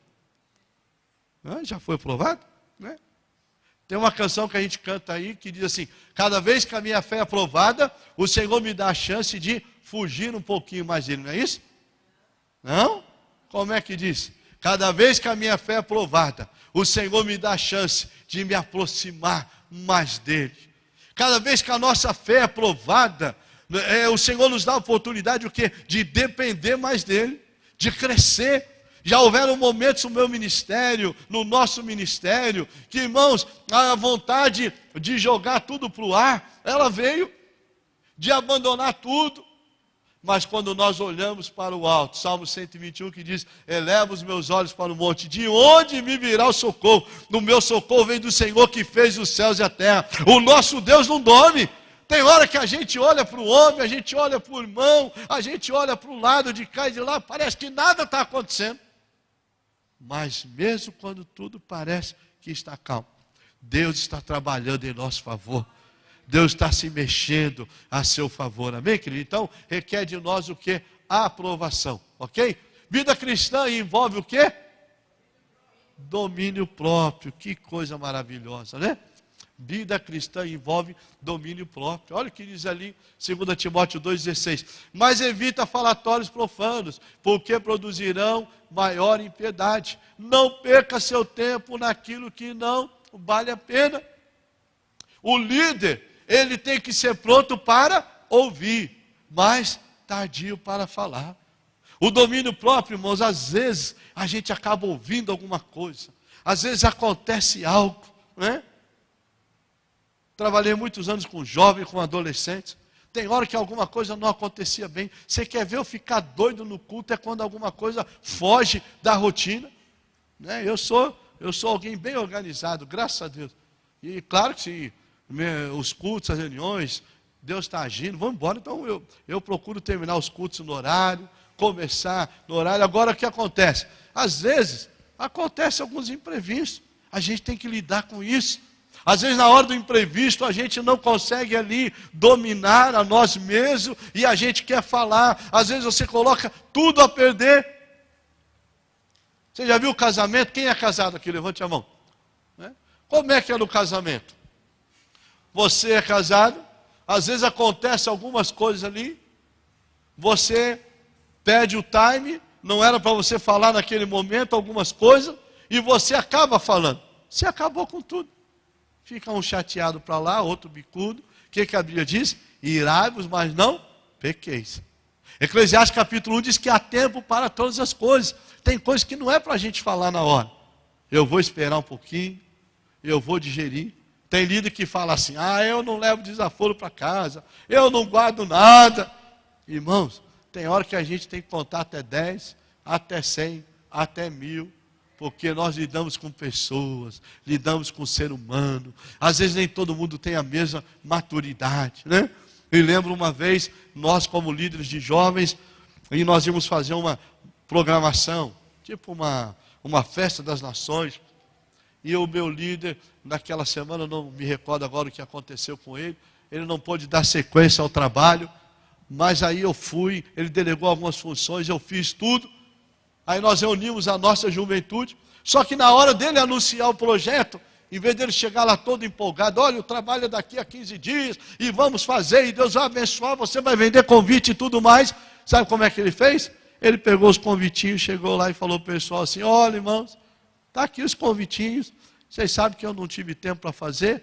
Já foi provado? Né? Tem uma canção que a gente canta aí que diz assim: cada vez que a minha fé é aprovada, o Senhor me dá a chance de fugir um pouquinho mais dele, não é isso? Não? Como é que diz? Cada vez que a minha fé é aprovada, o Senhor me dá a chance de me aproximar mais dele. Cada vez que a nossa fé é aprovada, o Senhor nos dá a oportunidade o quê? De depender mais dele, de crescer. Já houveram momentos no meu ministério, no nosso ministério, que, irmãos, a vontade de jogar tudo para o ar, ela veio, de abandonar tudo. Mas quando nós olhamos para o alto, Salmo 121 que diz: eleva os meus olhos para o monte, de onde me virá o socorro? O meu socorro vem do Senhor que fez os céus e a terra. O nosso Deus não dorme. Tem hora que a gente olha para o homem, a gente olha para o irmão, a gente olha para o lado de cá e de lá, parece que nada está acontecendo. Mas mesmo quando tudo parece que está calmo, Deus está trabalhando em nosso favor. Deus está se mexendo a seu favor. Amém, querido? Então, requer de nós o quê? A aprovação, ok? Vida cristã envolve o quê? Domínio próprio. Que coisa maravilhosa, né? Vida cristã envolve domínio próprio. Olha o que diz ali, 2 Timóteo 2,16. Mas evita falatórios profanos, porque produzirão maior impiedade. Não perca seu tempo naquilo que não vale a pena. O líder, ele tem que ser pronto para ouvir, mas tardio para falar. O domínio próprio, irmãos, às vezes a gente acaba ouvindo alguma coisa. Às vezes acontece algo, né? Trabalhei muitos anos com jovens, com adolescentes. Tem hora que alguma coisa não acontecia bem. Você quer ver eu ficar doido no culto? É quando alguma coisa foge da rotina. Né? Eu sou alguém bem organizado, graças a Deus. E claro que se os cultos, as reuniões, Deus está agindo, vamos embora. Então eu procuro terminar os cultos no horário, começar no horário. Agora o que acontece? Às vezes acontece alguns imprevistos. A gente tem que lidar com isso. Às vezes na hora do imprevisto a gente não consegue ali dominar a nós mesmos e a gente quer falar. Às vezes você coloca tudo a perder. Você já viu o casamento? Quem é casado aqui? Levante a mão. Como é que é no casamento? Você é casado, às vezes acontece algumas coisas ali, você perde o time, não era para você falar naquele momento algumas coisas, e você acaba falando. Você acabou com tudo. Fica um chateado para lá, outro bicudo. O que a Bíblia diz? Irai-vos, mas não pequeis. Eclesiastes capítulo 1 diz que há tempo para todas as coisas. Tem coisas que não é para a gente falar na hora. Eu vou esperar um pouquinho, eu vou digerir. Tem líder que fala assim: eu não levo desaforo para casa, eu não guardo nada. Irmãos, tem hora que a gente tem que contar até 10, até 100, até 1000. Porque nós lidamos com pessoas, lidamos com o ser humano. Às vezes nem todo mundo tem a mesma maturidade, né? Eu lembro uma vez, nós como líderes de jovens, e nós íamos fazer uma programação, tipo uma festa das nações. E o meu líder, naquela semana, eu não me recordo agora o que aconteceu com ele, ele não pôde dar sequência ao trabalho, mas aí eu fui, ele delegou algumas funções, eu fiz tudo. Aí nós reunimos a nossa juventude, só que na hora dele anunciar o projeto, em vez dele chegar lá todo empolgado: olha, o trabalho é daqui a 15 dias, e vamos fazer, e Deus vai abençoar, você vai vender convite e tudo mais. Sabe como é que ele fez? Ele pegou os convitinhos, chegou lá e falou para o pessoal assim: olha, irmãos, está aqui os convitinhos, Vocês sabem que eu não tive tempo para fazer.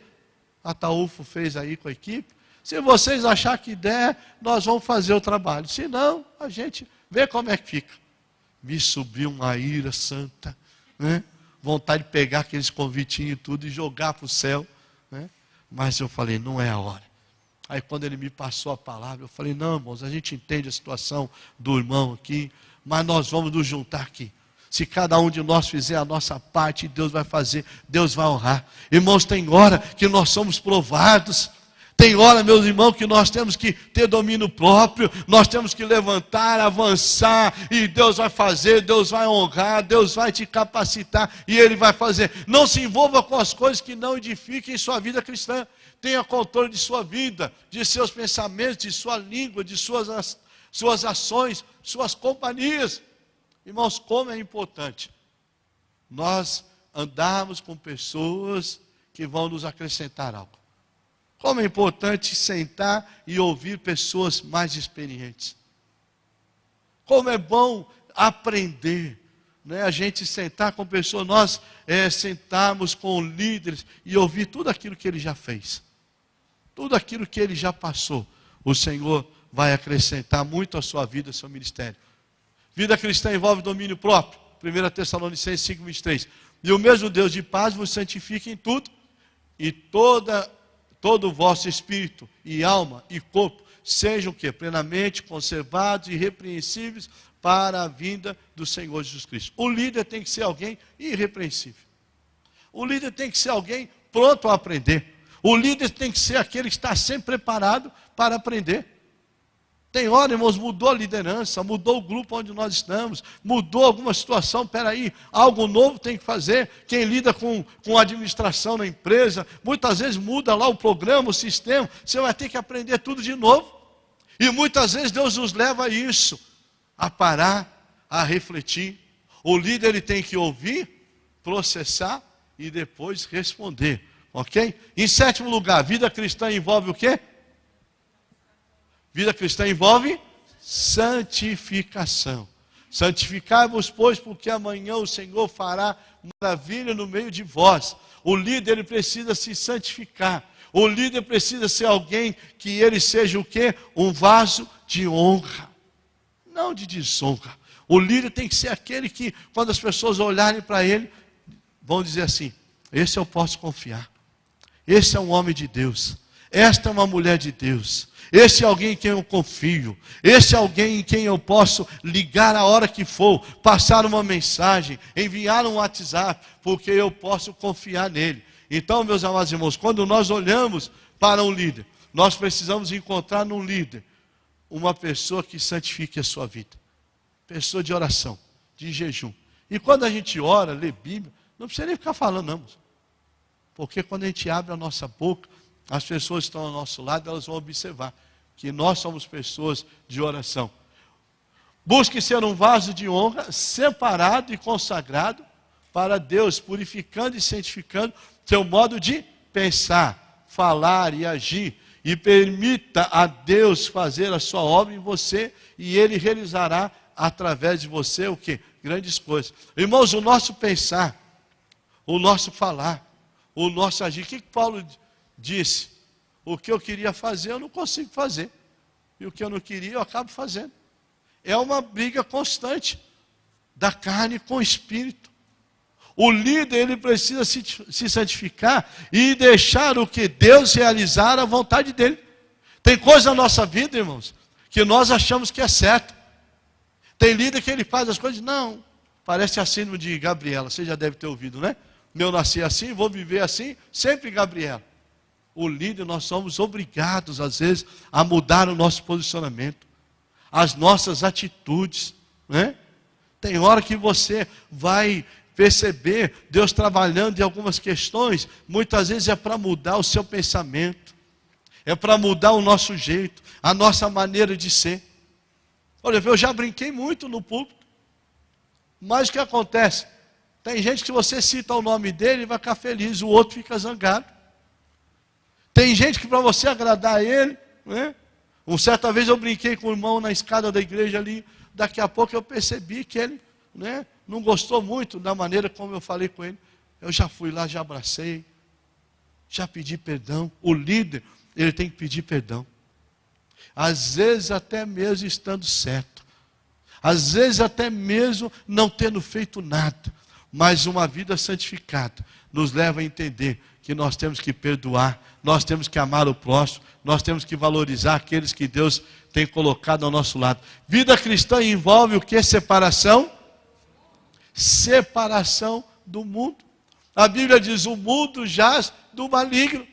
A Taúfo fez aí com a equipe. Se vocês acharem que der, nós vamos fazer o trabalho. Se não, a gente vê como é que fica. Me subiu uma ira santa, né? Vontade de pegar aqueles convitinhos e tudo e jogar para o céu, né? Mas eu falei, não é a hora. Aí quando ele me passou a palavra, eu falei, não, irmãos, a gente entende a situação do irmão aqui, mas nós vamos nos juntar aqui. Se cada um de nós fizer a nossa parte, Deus vai fazer, Deus vai honrar. Irmãos, tem hora que nós somos provados. Tem hora, meus irmãos, que nós temos que ter domínio próprio, nós temos que levantar, avançar, e Deus vai fazer, Deus vai honrar, Deus vai te capacitar, e Ele vai fazer. Não se envolva com as coisas que não edifiquem sua vida cristã. Tenha controle de sua vida, de seus pensamentos, de sua língua, de suas ações, suas companhias. Irmãos, como é importante nós andarmos com pessoas que vão nos acrescentar algo. Como é importante sentar e ouvir pessoas mais experientes. Como é bom aprender, né? A gente sentar com pessoas, nós sentarmos com líderes e ouvir tudo aquilo que ele já fez. Tudo aquilo que ele já passou. O Senhor vai acrescentar muito à sua vida, ao seu ministério. Vida cristã envolve domínio próprio. 1 Tessalonicenses 5:23. E o mesmo Deus de paz vos santifique em tudo, e todo o vosso espírito e alma e corpo sejam o quê? Plenamente conservados e irrepreensíveis para a vinda do Senhor Jesus Cristo. O líder tem que ser alguém irrepreensível. O líder tem que ser alguém pronto a aprender. O líder tem que ser aquele que está sempre preparado para aprender. Tem hora, irmãos, mudou a liderança, mudou o grupo onde nós estamos, mudou alguma situação, peraí, algo novo tem que fazer. Quem lida com administração na empresa, muitas vezes muda lá o programa, o sistema, você vai ter que aprender tudo de novo. E muitas vezes Deus nos leva a isso, a parar, a refletir. O líder ele tem que ouvir, processar e depois responder, ok? Em sétimo lugar, vida cristã envolve o quê? Vida cristã envolve santificação. Santificai-vos, pois, porque amanhã o Senhor fará maravilha no meio de vós. O líder ele precisa se santificar. O líder precisa ser alguém que ele seja o quê? Um vaso de honra, não de desonra. O líder tem que ser aquele que, quando as pessoas olharem para ele, vão dizer assim, esse eu posso confiar. Esse é um homem de Deus. Esta é uma mulher de Deus. Esse é alguém em quem eu confio. Esse é alguém em quem eu posso ligar a hora que for, passar uma mensagem, enviar um WhatsApp, porque eu posso confiar nele. Então, meus amados irmãos, quando nós olhamos para um líder, nós precisamos encontrar num líder uma pessoa que santifique a sua vida. Pessoa de oração, de jejum. E quando a gente ora, lê Bíblia, não precisa nem ficar falando, não. Porque quando a gente abre a nossa boca, as pessoas que estão ao nosso lado, elas vão observar que nós somos pessoas de oração. Busque ser um vaso de honra, separado e consagrado para Deus, purificando e santificando seu modo de pensar, falar e agir. E permita a Deus fazer a sua obra em você, e Ele realizará através de você o quê? Grandes coisas. Irmãos, o nosso pensar, o nosso falar, o nosso agir. O que Paulo disse? O que eu queria fazer, eu não consigo fazer. E o que eu não queria, eu acabo fazendo. É uma briga constante da carne com o espírito. O líder, ele precisa se santificar e deixar o que Deus realizar a vontade dele. Tem coisa na nossa vida, irmãos, que nós achamos que é certo. Tem líder que ele faz as coisas, não, parece a síndrome de Gabriela, você já deve ter ouvido, né? Eu nasci assim, vou viver assim, sempre Gabriela. O líder, nós somos obrigados, às vezes, a mudar o nosso posicionamento, as nossas atitudes, né? Tem hora que você vai perceber Deus trabalhando em algumas questões, muitas vezes é para mudar o seu pensamento, é para mudar o nosso jeito, a nossa maneira de ser. Olha, eu já brinquei muito no púlpito, mas o que acontece? Tem gente que você cita o nome dele e vai ficar feliz, o outro fica zangado. Tem gente que para você agradar a ele, né? Certa vez eu brinquei com o irmão na escada da igreja ali, daqui a pouco eu percebi que ele, né, não gostou muito da maneira como eu falei com ele. eu já fui lá, já abracei, já pedi perdão. O líder, ele tem que pedir perdão. Às vezes até mesmo estando certo. Às vezes até mesmo não tendo feito nada. Mas uma vida santificada nos leva a entender que nós temos que perdoar, nós temos que amar o próximo, nós temos que valorizar aqueles que Deus tem colocado ao nosso lado. Vida cristã envolve o que? Separação? Separação do mundo. A Bíblia diz, o mundo jaz do maligno.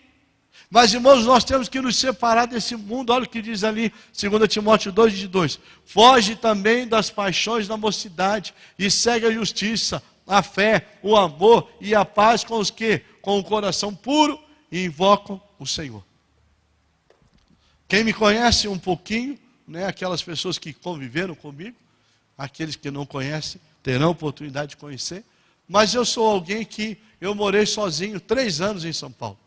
Mas, irmãos, nós temos que nos separar desse mundo. Olha o que diz ali, 2 Timóteo 2:22. Foge também das paixões da mocidade e segue a justiça, a fé, o amor e a paz com os que, com o coração puro, invocam o Senhor. Quem me conhece um pouquinho, né, aquelas pessoas que conviveram comigo, aqueles que não conhecem, terão a oportunidade de conhecer. Mas eu sou alguém que eu morei sozinho 3 anos em São Paulo.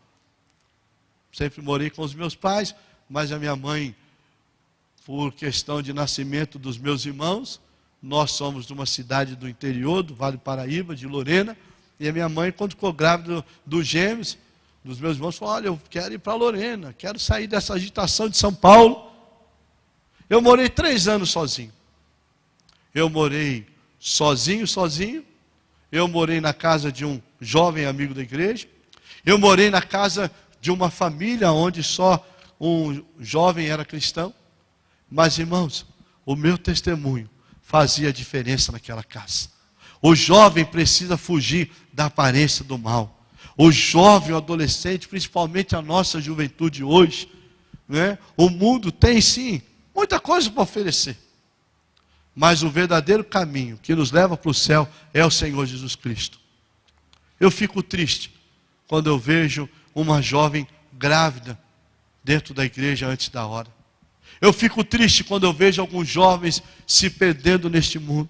Sempre morei com os meus pais, mas a minha mãe, por questão de nascimento dos meus irmãos, nós somos de uma cidade do interior, do Vale do Paraíba, de Lorena, e a minha mãe, quando ficou grávida dos gêmeos, dos meus irmãos, falou, olha, eu quero ir para Lorena, quero sair dessa agitação de São Paulo. Eu morei 3 anos sozinho. Eu morei sozinho. Eu morei na casa de um jovem amigo da igreja. Eu morei na casa de uma família onde só um jovem era cristão. Mas, irmãos, o meu testemunho fazia diferença naquela casa. O jovem precisa fugir da aparência do mal. O jovem, o adolescente, principalmente a nossa juventude hoje, né? O mundo tem sim muita coisa para oferecer. Mas o verdadeiro caminho que nos leva para o céu é o Senhor Jesus Cristo. Eu fico triste quando eu vejo uma jovem grávida dentro da igreja antes da hora. Eu fico triste quando eu vejo alguns jovens se perdendo neste mundo.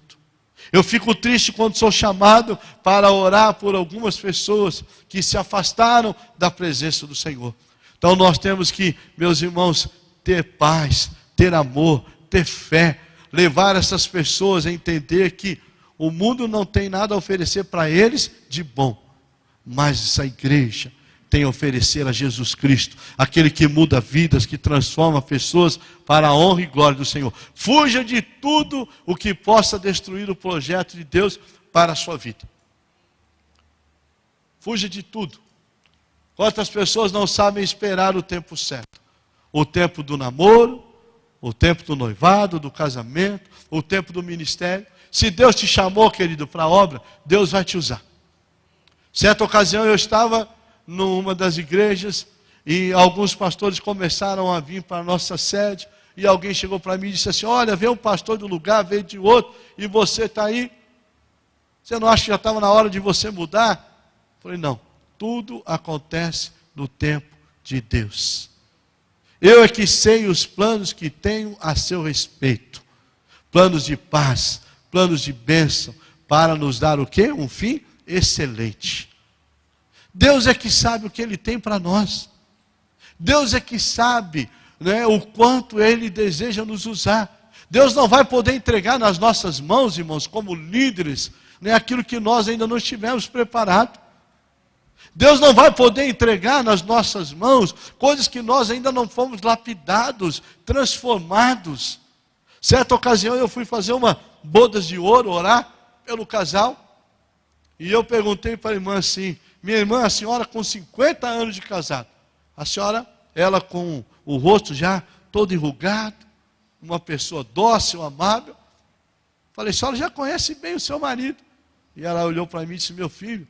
Eu fico triste quando sou chamado para orar por algumas pessoas que se afastaram da presença do Senhor. Então nós temos que, meus irmãos, ter paz, ter amor, ter fé, levar essas pessoas a entender que o mundo não tem nada a oferecer para eles de bom, mas essa igreja tem a oferecer a Jesus Cristo, aquele que muda vidas, que transforma pessoas para a honra e glória do Senhor. Fuja de tudo o que possa destruir o projeto de Deus para a sua vida. Fuja de tudo. Quantas pessoas não sabem esperar o tempo certo? O tempo do namoro, o tempo do noivado, do casamento, o tempo do ministério. Se Deus te chamou, querido, para a obra, Deus vai te usar. Certa ocasião eu estava numa das igrejas e alguns pastores começaram a vir para a nossa sede e alguém chegou para mim e disse assim, olha, veio um pastor de um lugar, veio de outro e você está aí, você não acha que já estava na hora de você mudar? Eu falei, não, tudo acontece no tempo de Deus. Eu é que sei os planos que tenho a seu respeito, planos de paz, planos de bênção, para nos dar o quê? Um fim excelente. Deus é que sabe o que Ele tem para nós. Deus é que sabe, né, o quanto Ele deseja nos usar. Deus não vai poder entregar nas nossas mãos, irmãos, como líderes, né, aquilo que nós ainda não estivemos preparados. Deus não vai poder entregar nas nossas mãos coisas que nós ainda não fomos lapidados, transformados. Certa ocasião eu fui fazer uma bodas de ouro, orar pelo casal, e eu perguntei para a irmã assim, minha irmã, a senhora com 50 anos de casado, a senhora, ela com o rosto já todo enrugado, uma pessoa dócil, amável. Falei, a senhora já conhece bem o seu marido. E ela olhou para mim e disse, meu filho,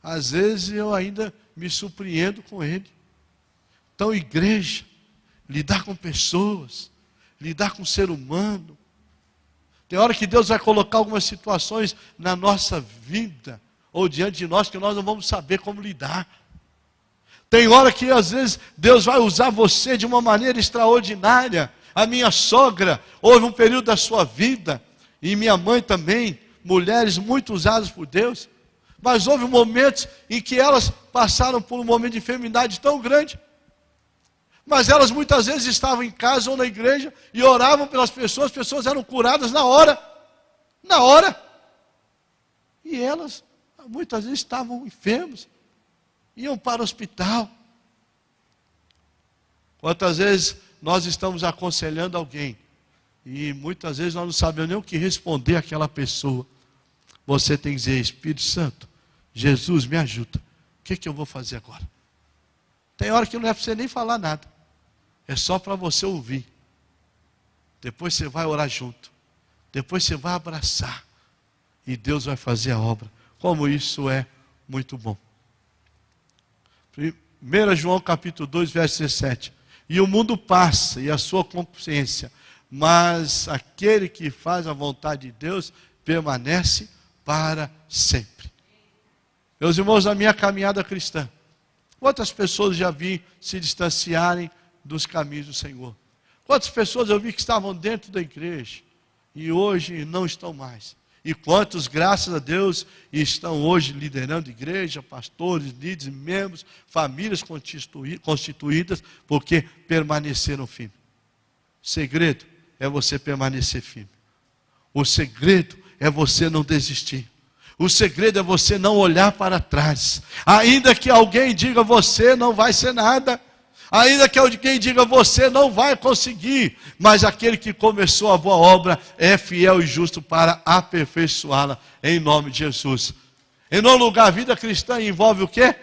às vezes eu ainda me surpreendo com ele. Então, igreja, lidar com pessoas, lidar com o ser humano. Tem hora que Deus vai colocar algumas situações na nossa vida, ou diante de nós, que nós não vamos saber como lidar. Tem hora que às vezes Deus vai usar você de uma maneira extraordinária. A minha sogra, houve um período da sua vida, e minha mãe também, mulheres muito usadas por Deus, mas houve momentos em que elas passaram por um momento de enfermidade tão grande, mas elas muitas vezes estavam em casa ou na igreja e oravam pelas pessoas, as pessoas eram curadas na hora, e elas muitas vezes estavam enfermos, iam para o hospital. Quantas vezes nós estamos aconselhando alguém e muitas vezes nós não sabemos nem o que responder àquela pessoa. Você tem que dizer: Espírito Santo, Jesus, me ajuda. O que eu vou fazer agora? Tem hora que não é para você nem falar nada. É só para você ouvir. Depois você vai orar junto. Depois você vai abraçar. E Deus vai fazer a obra. Como isso é muito bom. 1 João capítulo 2, verso 17. E o mundo passa e a sua consciência, mas aquele que faz a vontade de Deus permanece para sempre. Meus irmãos, na minha caminhada cristã, quantas pessoas já vi se distanciarem dos caminhos do Senhor? Quantas pessoas eu vi que estavam dentro da igreja e hoje não estão mais? E quantos, graças a Deus, estão hoje liderando igreja, pastores, líderes, membros, famílias constituídas, porque permaneceram firmes. O segredo é você permanecer firme. O segredo é você não desistir. O segredo é você não olhar para trás. Ainda que alguém diga: você não vai ser nada. Ainda que alguém diga: você não vai conseguir. Mas aquele que começou a boa obra é fiel e justo para aperfeiçoá-la, em nome de Jesus. Em nono lugar, a vida cristã envolve o quê?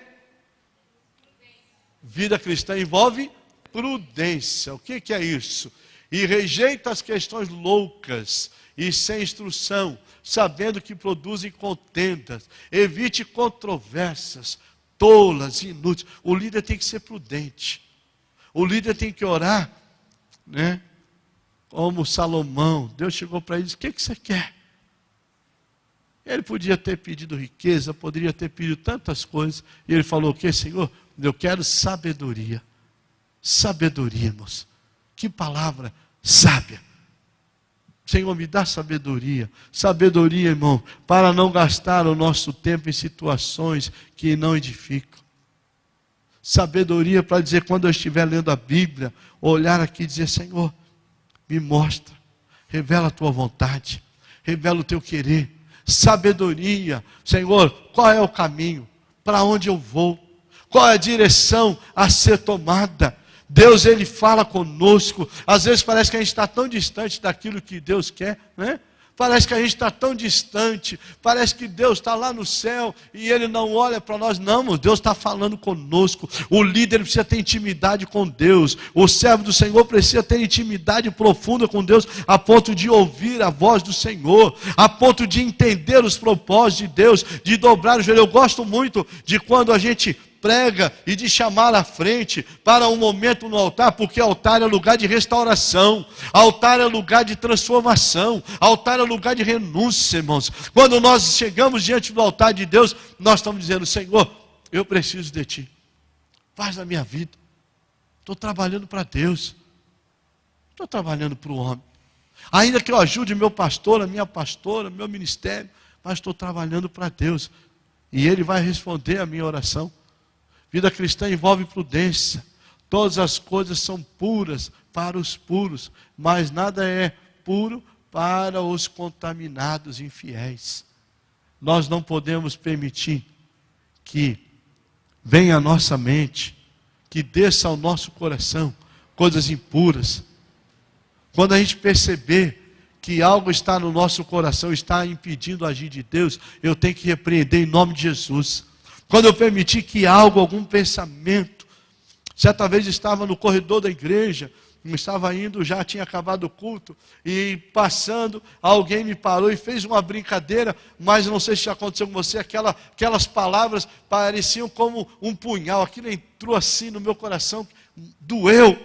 Vida cristã envolve prudência. O que é isso? E rejeita as questões loucas e sem instrução, sabendo que produzem contendas. Evite controvérsias tolas e inúteis. O líder tem que ser prudente. O líder tem que orar, né? Como Salomão. Deus chegou para ele e disse: o que você quer? Ele podia ter pedido riqueza, poderia ter pedido tantas coisas. E ele falou: o que, Senhor? Eu quero sabedoria. Sabedoria, irmãos. Que palavra sábia. Senhor, me dá sabedoria. Sabedoria, irmão, para não gastar o nosso tempo em situações que não edificam. Sabedoria para dizer, quando eu estiver lendo a Bíblia, olhar aqui e dizer: Senhor, me mostra, revela a tua vontade, revela o teu querer. Sabedoria, Senhor, qual é o caminho? Para onde eu vou? Qual é a direção a ser tomada? Deus, Ele fala conosco. Às vezes parece que a gente está tão distante daquilo que Deus quer, né? Parece que a gente está tão distante, parece que Deus está lá no céu e Ele não olha para nós. Não, Deus está falando conosco. O líder precisa ter intimidade com Deus. O servo do Senhor precisa ter intimidade profunda com Deus, a ponto de ouvir a voz do Senhor, a ponto de entender os propósitos de Deus, de dobrar o joelho. Eu gosto muito de quando a gente prega e de chamar à frente para um momento no altar, porque altar é lugar de restauração, altar é lugar de transformação, altar é lugar de renúncia, irmãos. Quando nós chegamos diante do altar de Deus, nós estamos dizendo: Senhor, eu preciso de Ti, faz a minha vida. Estou trabalhando para Deus, estou trabalhando para o homem, ainda que eu ajude meu pastor, a minha pastora, meu ministério, mas estou trabalhando para Deus, e Ele vai responder a minha oração. Vida cristã envolve prudência. Todas as coisas são puras para os puros, mas nada é puro para os contaminados infiéis. Nós não podemos permitir que venha à nossa mente, que desça ao nosso coração coisas impuras. Quando a gente perceber que algo está no nosso coração, está impedindo o agir de Deus, eu tenho que repreender em nome de Jesus. Quando eu permiti que algo, algum pensamento, certa vez estava no corredor da igreja, estava indo, já tinha acabado o culto, e passando, alguém me parou e fez uma brincadeira, mas não sei se já aconteceu com você, aquelas palavras pareciam como um punhal, aquilo entrou assim no meu coração, doeu.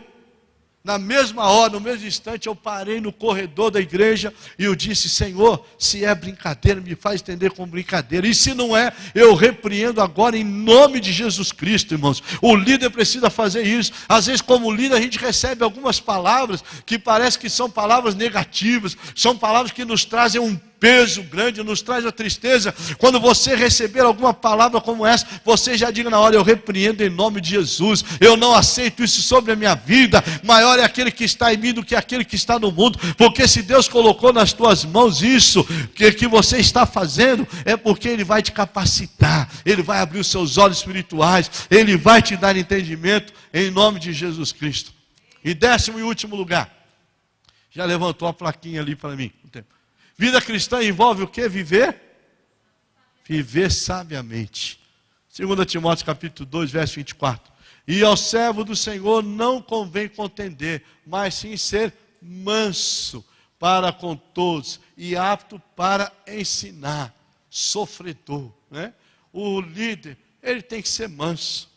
Na mesma hora, no mesmo instante, eu parei no corredor da igreja e eu disse: Senhor, se é brincadeira, me faz entender como brincadeira. E se não é, eu repreendo agora em nome de Jesus Cristo, irmãos. O líder precisa fazer isso. Às vezes, como líder, a gente recebe algumas palavras que parece que são palavras negativas, são palavras que nos trazem um peso grande, nos traz a tristeza. Quando você receber alguma palavra como essa, você já diga na hora: eu repreendo em nome de Jesus, eu não aceito isso sobre a minha vida. Maior é aquele que está em mim do que aquele que está no mundo, porque se Deus colocou nas tuas mãos isso que você está fazendo, é porque Ele vai te capacitar, Ele vai abrir os seus olhos espirituais, Ele vai te dar entendimento, em nome de Jesus Cristo. E 10º e último lugar, já levantou a plaquinha ali para mim. Vida cristã envolve o que? Viver sabiamente. 2 Timóteo capítulo 2, verso 24. E ao servo do Senhor não convém contender, mas sim ser manso para com todos e apto para ensinar, sofredor, né? O líder, ele tem que ser manso.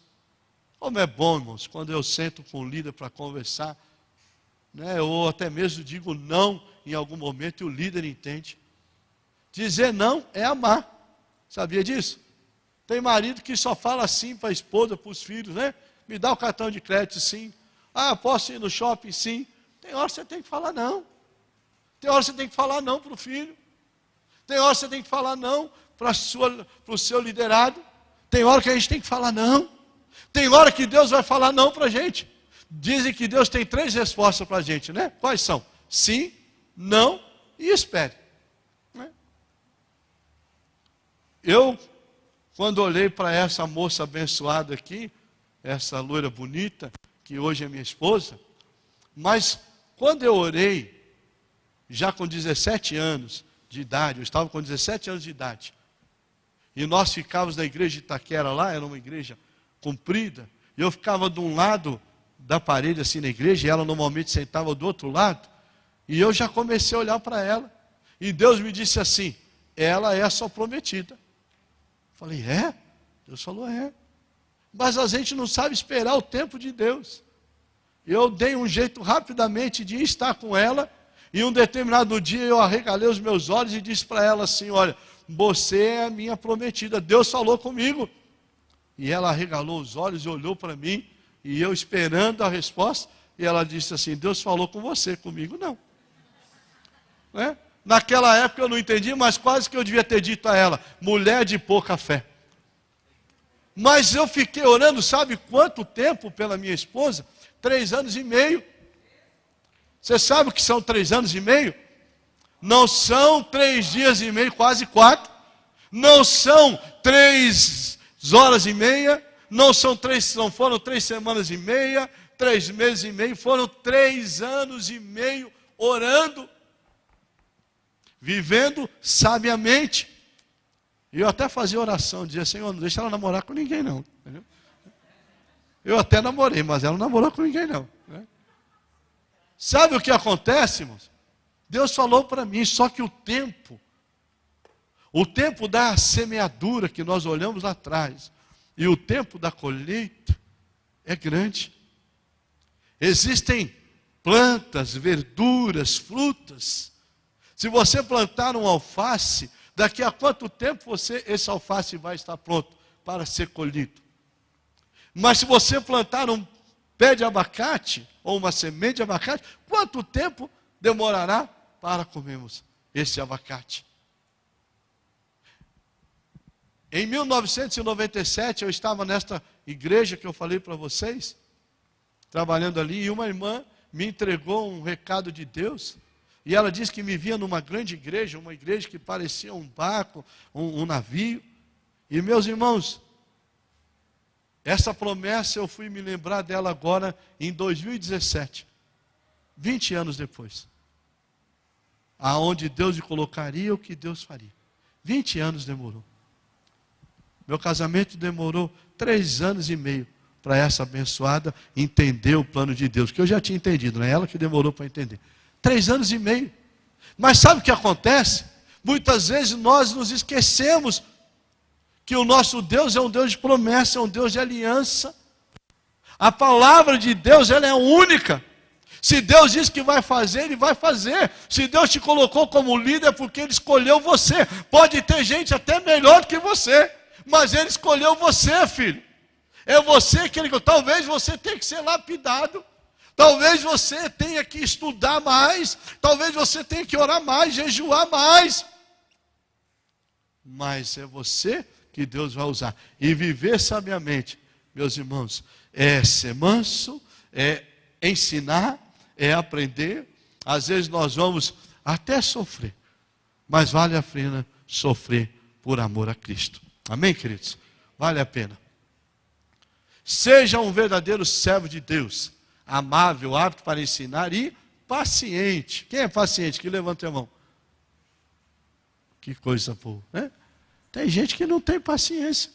Como é bom, irmãos, quando eu sento com o líder para conversar, né? Ou até mesmo digo não em algum momento e o líder entende. Dizer não é amar. Sabia disso? Tem marido que só fala sim para a esposa, para os filhos, né? Me dá o cartão de crédito, sim. Ah, posso ir no shopping, sim. Tem hora que você tem que falar não. Tem hora que você tem que falar não para o filho. Tem hora que você tem que falar não para o seu liderado. Tem hora que a gente tem que falar não. Tem hora que Deus vai falar não para a gente. Dizem que Deus tem 3 respostas para a gente, né? Quais são? Sim, não e espere. Né? Eu, quando olhei para essa moça abençoada aqui, essa loira bonita, que hoje é minha esposa, mas quando eu orei, já com 17 anos de idade, eu estava com 17 anos de idade, e nós ficávamos na igreja de Itaquera lá, era uma igreja comprida, e eu ficava de um lado da parede assim na igreja, e ela normalmente sentava do outro lado, e eu já comecei a olhar para ela, e Deus me disse assim: ela é a sua prometida. Falei: é? Deus falou: é. Mas a gente não sabe esperar o tempo de Deus. Eu dei um jeito rapidamente de estar com ela, e um determinado dia eu arregalei os meus olhos e disse para ela assim: olha, você é a minha prometida, Deus falou comigo. E ela arregalou os olhos e olhou para mim, e eu esperando a resposta, e ela disse assim: Deus falou com você, comigo não. Né? Naquela época eu não entendi, mas quase que eu devia ter dito a ela: mulher de pouca fé. Mas eu fiquei orando, sabe quanto tempo pela minha esposa? 3 anos e meio. Você sabe o que são 3 anos e meio? Não são 3 dias e meio, quase 4. Não são 3 horas e meia. Não foram 3 semanas e meia, 3 meses e meio. Foram 3 anos e meio orando, vivendo sabiamente. E eu até fazia oração, dizia: Senhor, não deixa ela namorar com ninguém não. Entendeu? Eu até namorei, mas ela não namorou com ninguém não. Né? Sabe o que acontece, irmãos? Deus falou para mim, só que o tempo da semeadura que nós olhamos lá atrás, e o tempo da colheita é grande. Existem plantas, verduras, frutas. Se você plantar um alface, daqui a quanto tempo esse alface vai estar pronto para ser colhido? Mas se você plantar um pé de abacate, ou uma semente de abacate, quanto tempo demorará para comermos esse abacate? Em 1997, eu estava nesta igreja que eu falei para vocês, trabalhando ali, e uma irmã me entregou um recado de Deus, e ela disse que me via numa grande igreja, uma igreja que parecia um barco, um navio. E meus irmãos, essa promessa eu fui me lembrar dela agora em 2017, 20 anos depois. Aonde Deus me colocaria, o que Deus faria. 20 anos demorou. Meu casamento demorou 3 anos e meio para essa abençoada entender o plano de Deus, que eu já tinha entendido, não é ela que demorou para entender. 3 anos e meio. Mas sabe o que acontece? Muitas vezes nós nos esquecemos que o nosso Deus é um Deus de promessa, é um Deus de aliança. A palavra de Deus, ela é única. Se Deus diz que vai fazer, Ele vai fazer. Se Deus te colocou como líder, é porque Ele escolheu você. Pode ter gente até melhor do que você, mas Ele escolheu você, filho. É você que Ele... Talvez você tenha que ser lapidado. Talvez você tenha que estudar mais. Talvez você tenha que orar mais, jejuar mais. mas é você que Deus vai usar. E viver sabiamente, meus irmãos, é ser manso, é ensinar, é aprender. Às vezes nós vamos até sofrer, mas vale a pena sofrer por amor a Cristo. Amém, queridos? Vale a pena. Seja um verdadeiro servo de Deus, amável, apto para ensinar e paciente. Quem é paciente? Que levanta a mão. Que coisa boa, né? Tem gente que não tem paciência.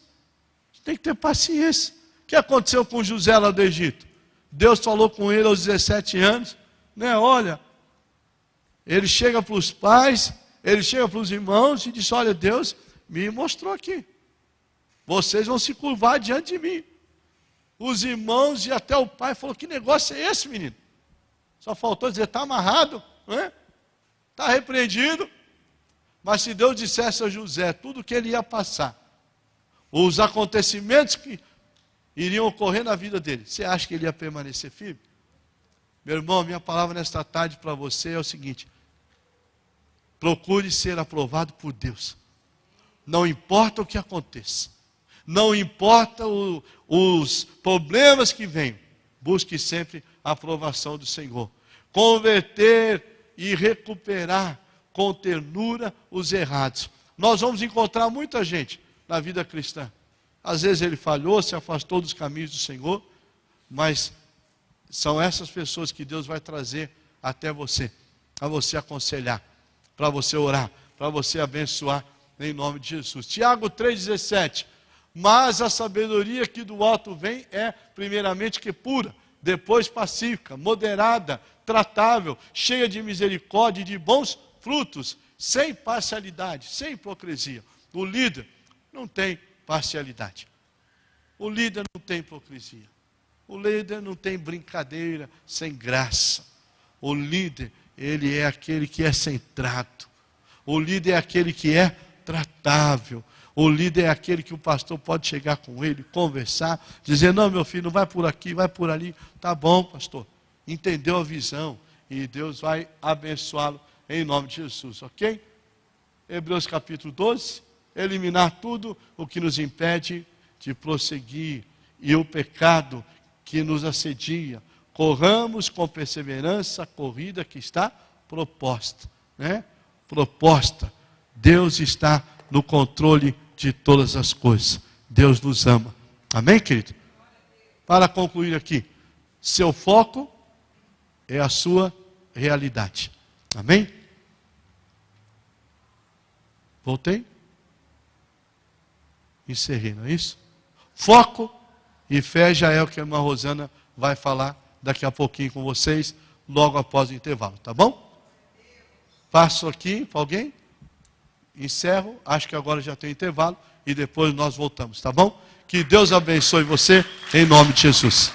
Tem que ter paciência. O que aconteceu com José lá do Egito? Deus falou com ele aos 17 anos, né? Olha, ele chega para os pais, ele chega para os irmãos e diz: olha, Deus me mostrou aqui. Vocês vão se curvar diante de mim. Os irmãos e até o pai falou: que negócio é esse, menino? Só faltou dizer: está amarrado, né? Está repreendido. Mas se Deus dissesse a José tudo o que ele ia passar, os acontecimentos que iriam ocorrer na vida dele, você acha que ele ia permanecer firme? Meu irmão, minha palavra nesta tarde para você é o seguinte: procure ser aprovado por Deus. Não importa o que aconteça, não importa os problemas que venham, busque sempre a aprovação do Senhor. Converter e recuperar com ternura os errados. Nós vamos encontrar muita gente na vida cristã. Às vezes ele falhou, se afastou dos caminhos do Senhor, mas são essas pessoas que Deus vai trazer até você, para você aconselhar, para você orar, para você abençoar, em nome de Jesus. Tiago 3,17. Mas a sabedoria que do alto vem é primeiramente que pura, depois pacífica, moderada, tratável, cheia de misericórdia e de bons frutos, sem parcialidade, sem hipocrisia. O líder não tem parcialidade. O líder não tem hipocrisia. O líder não tem brincadeira sem graça. O líder, ele é aquele que é centrado. O líder é aquele que é tratável. O líder é aquele que o pastor pode chegar com ele, conversar, dizer: não, meu filho, não vai por aqui, vai por ali. Tá bom, pastor. Entendeu a visão e Deus vai abençoá-lo em nome de Jesus, ok? Hebreus capítulo 12. Eliminar tudo o que nos impede de prosseguir e o pecado que nos assedia. Corramos com perseverança a corrida que está proposta, né? Proposta. Deus está no controle de todas as coisas. Deus nos ama. Amém, querido? Para concluir aqui, seu foco é a sua realidade. Amém? Voltei? Encerrei, não é isso? Foco e fé já é o que a irmã Rosana vai falar daqui a pouquinho com vocês, logo após o intervalo, tá bom? Passo aqui para alguém, encerro, acho que agora já tem intervalo e depois nós voltamos, tá bom? Que Deus abençoe você, em nome de Jesus.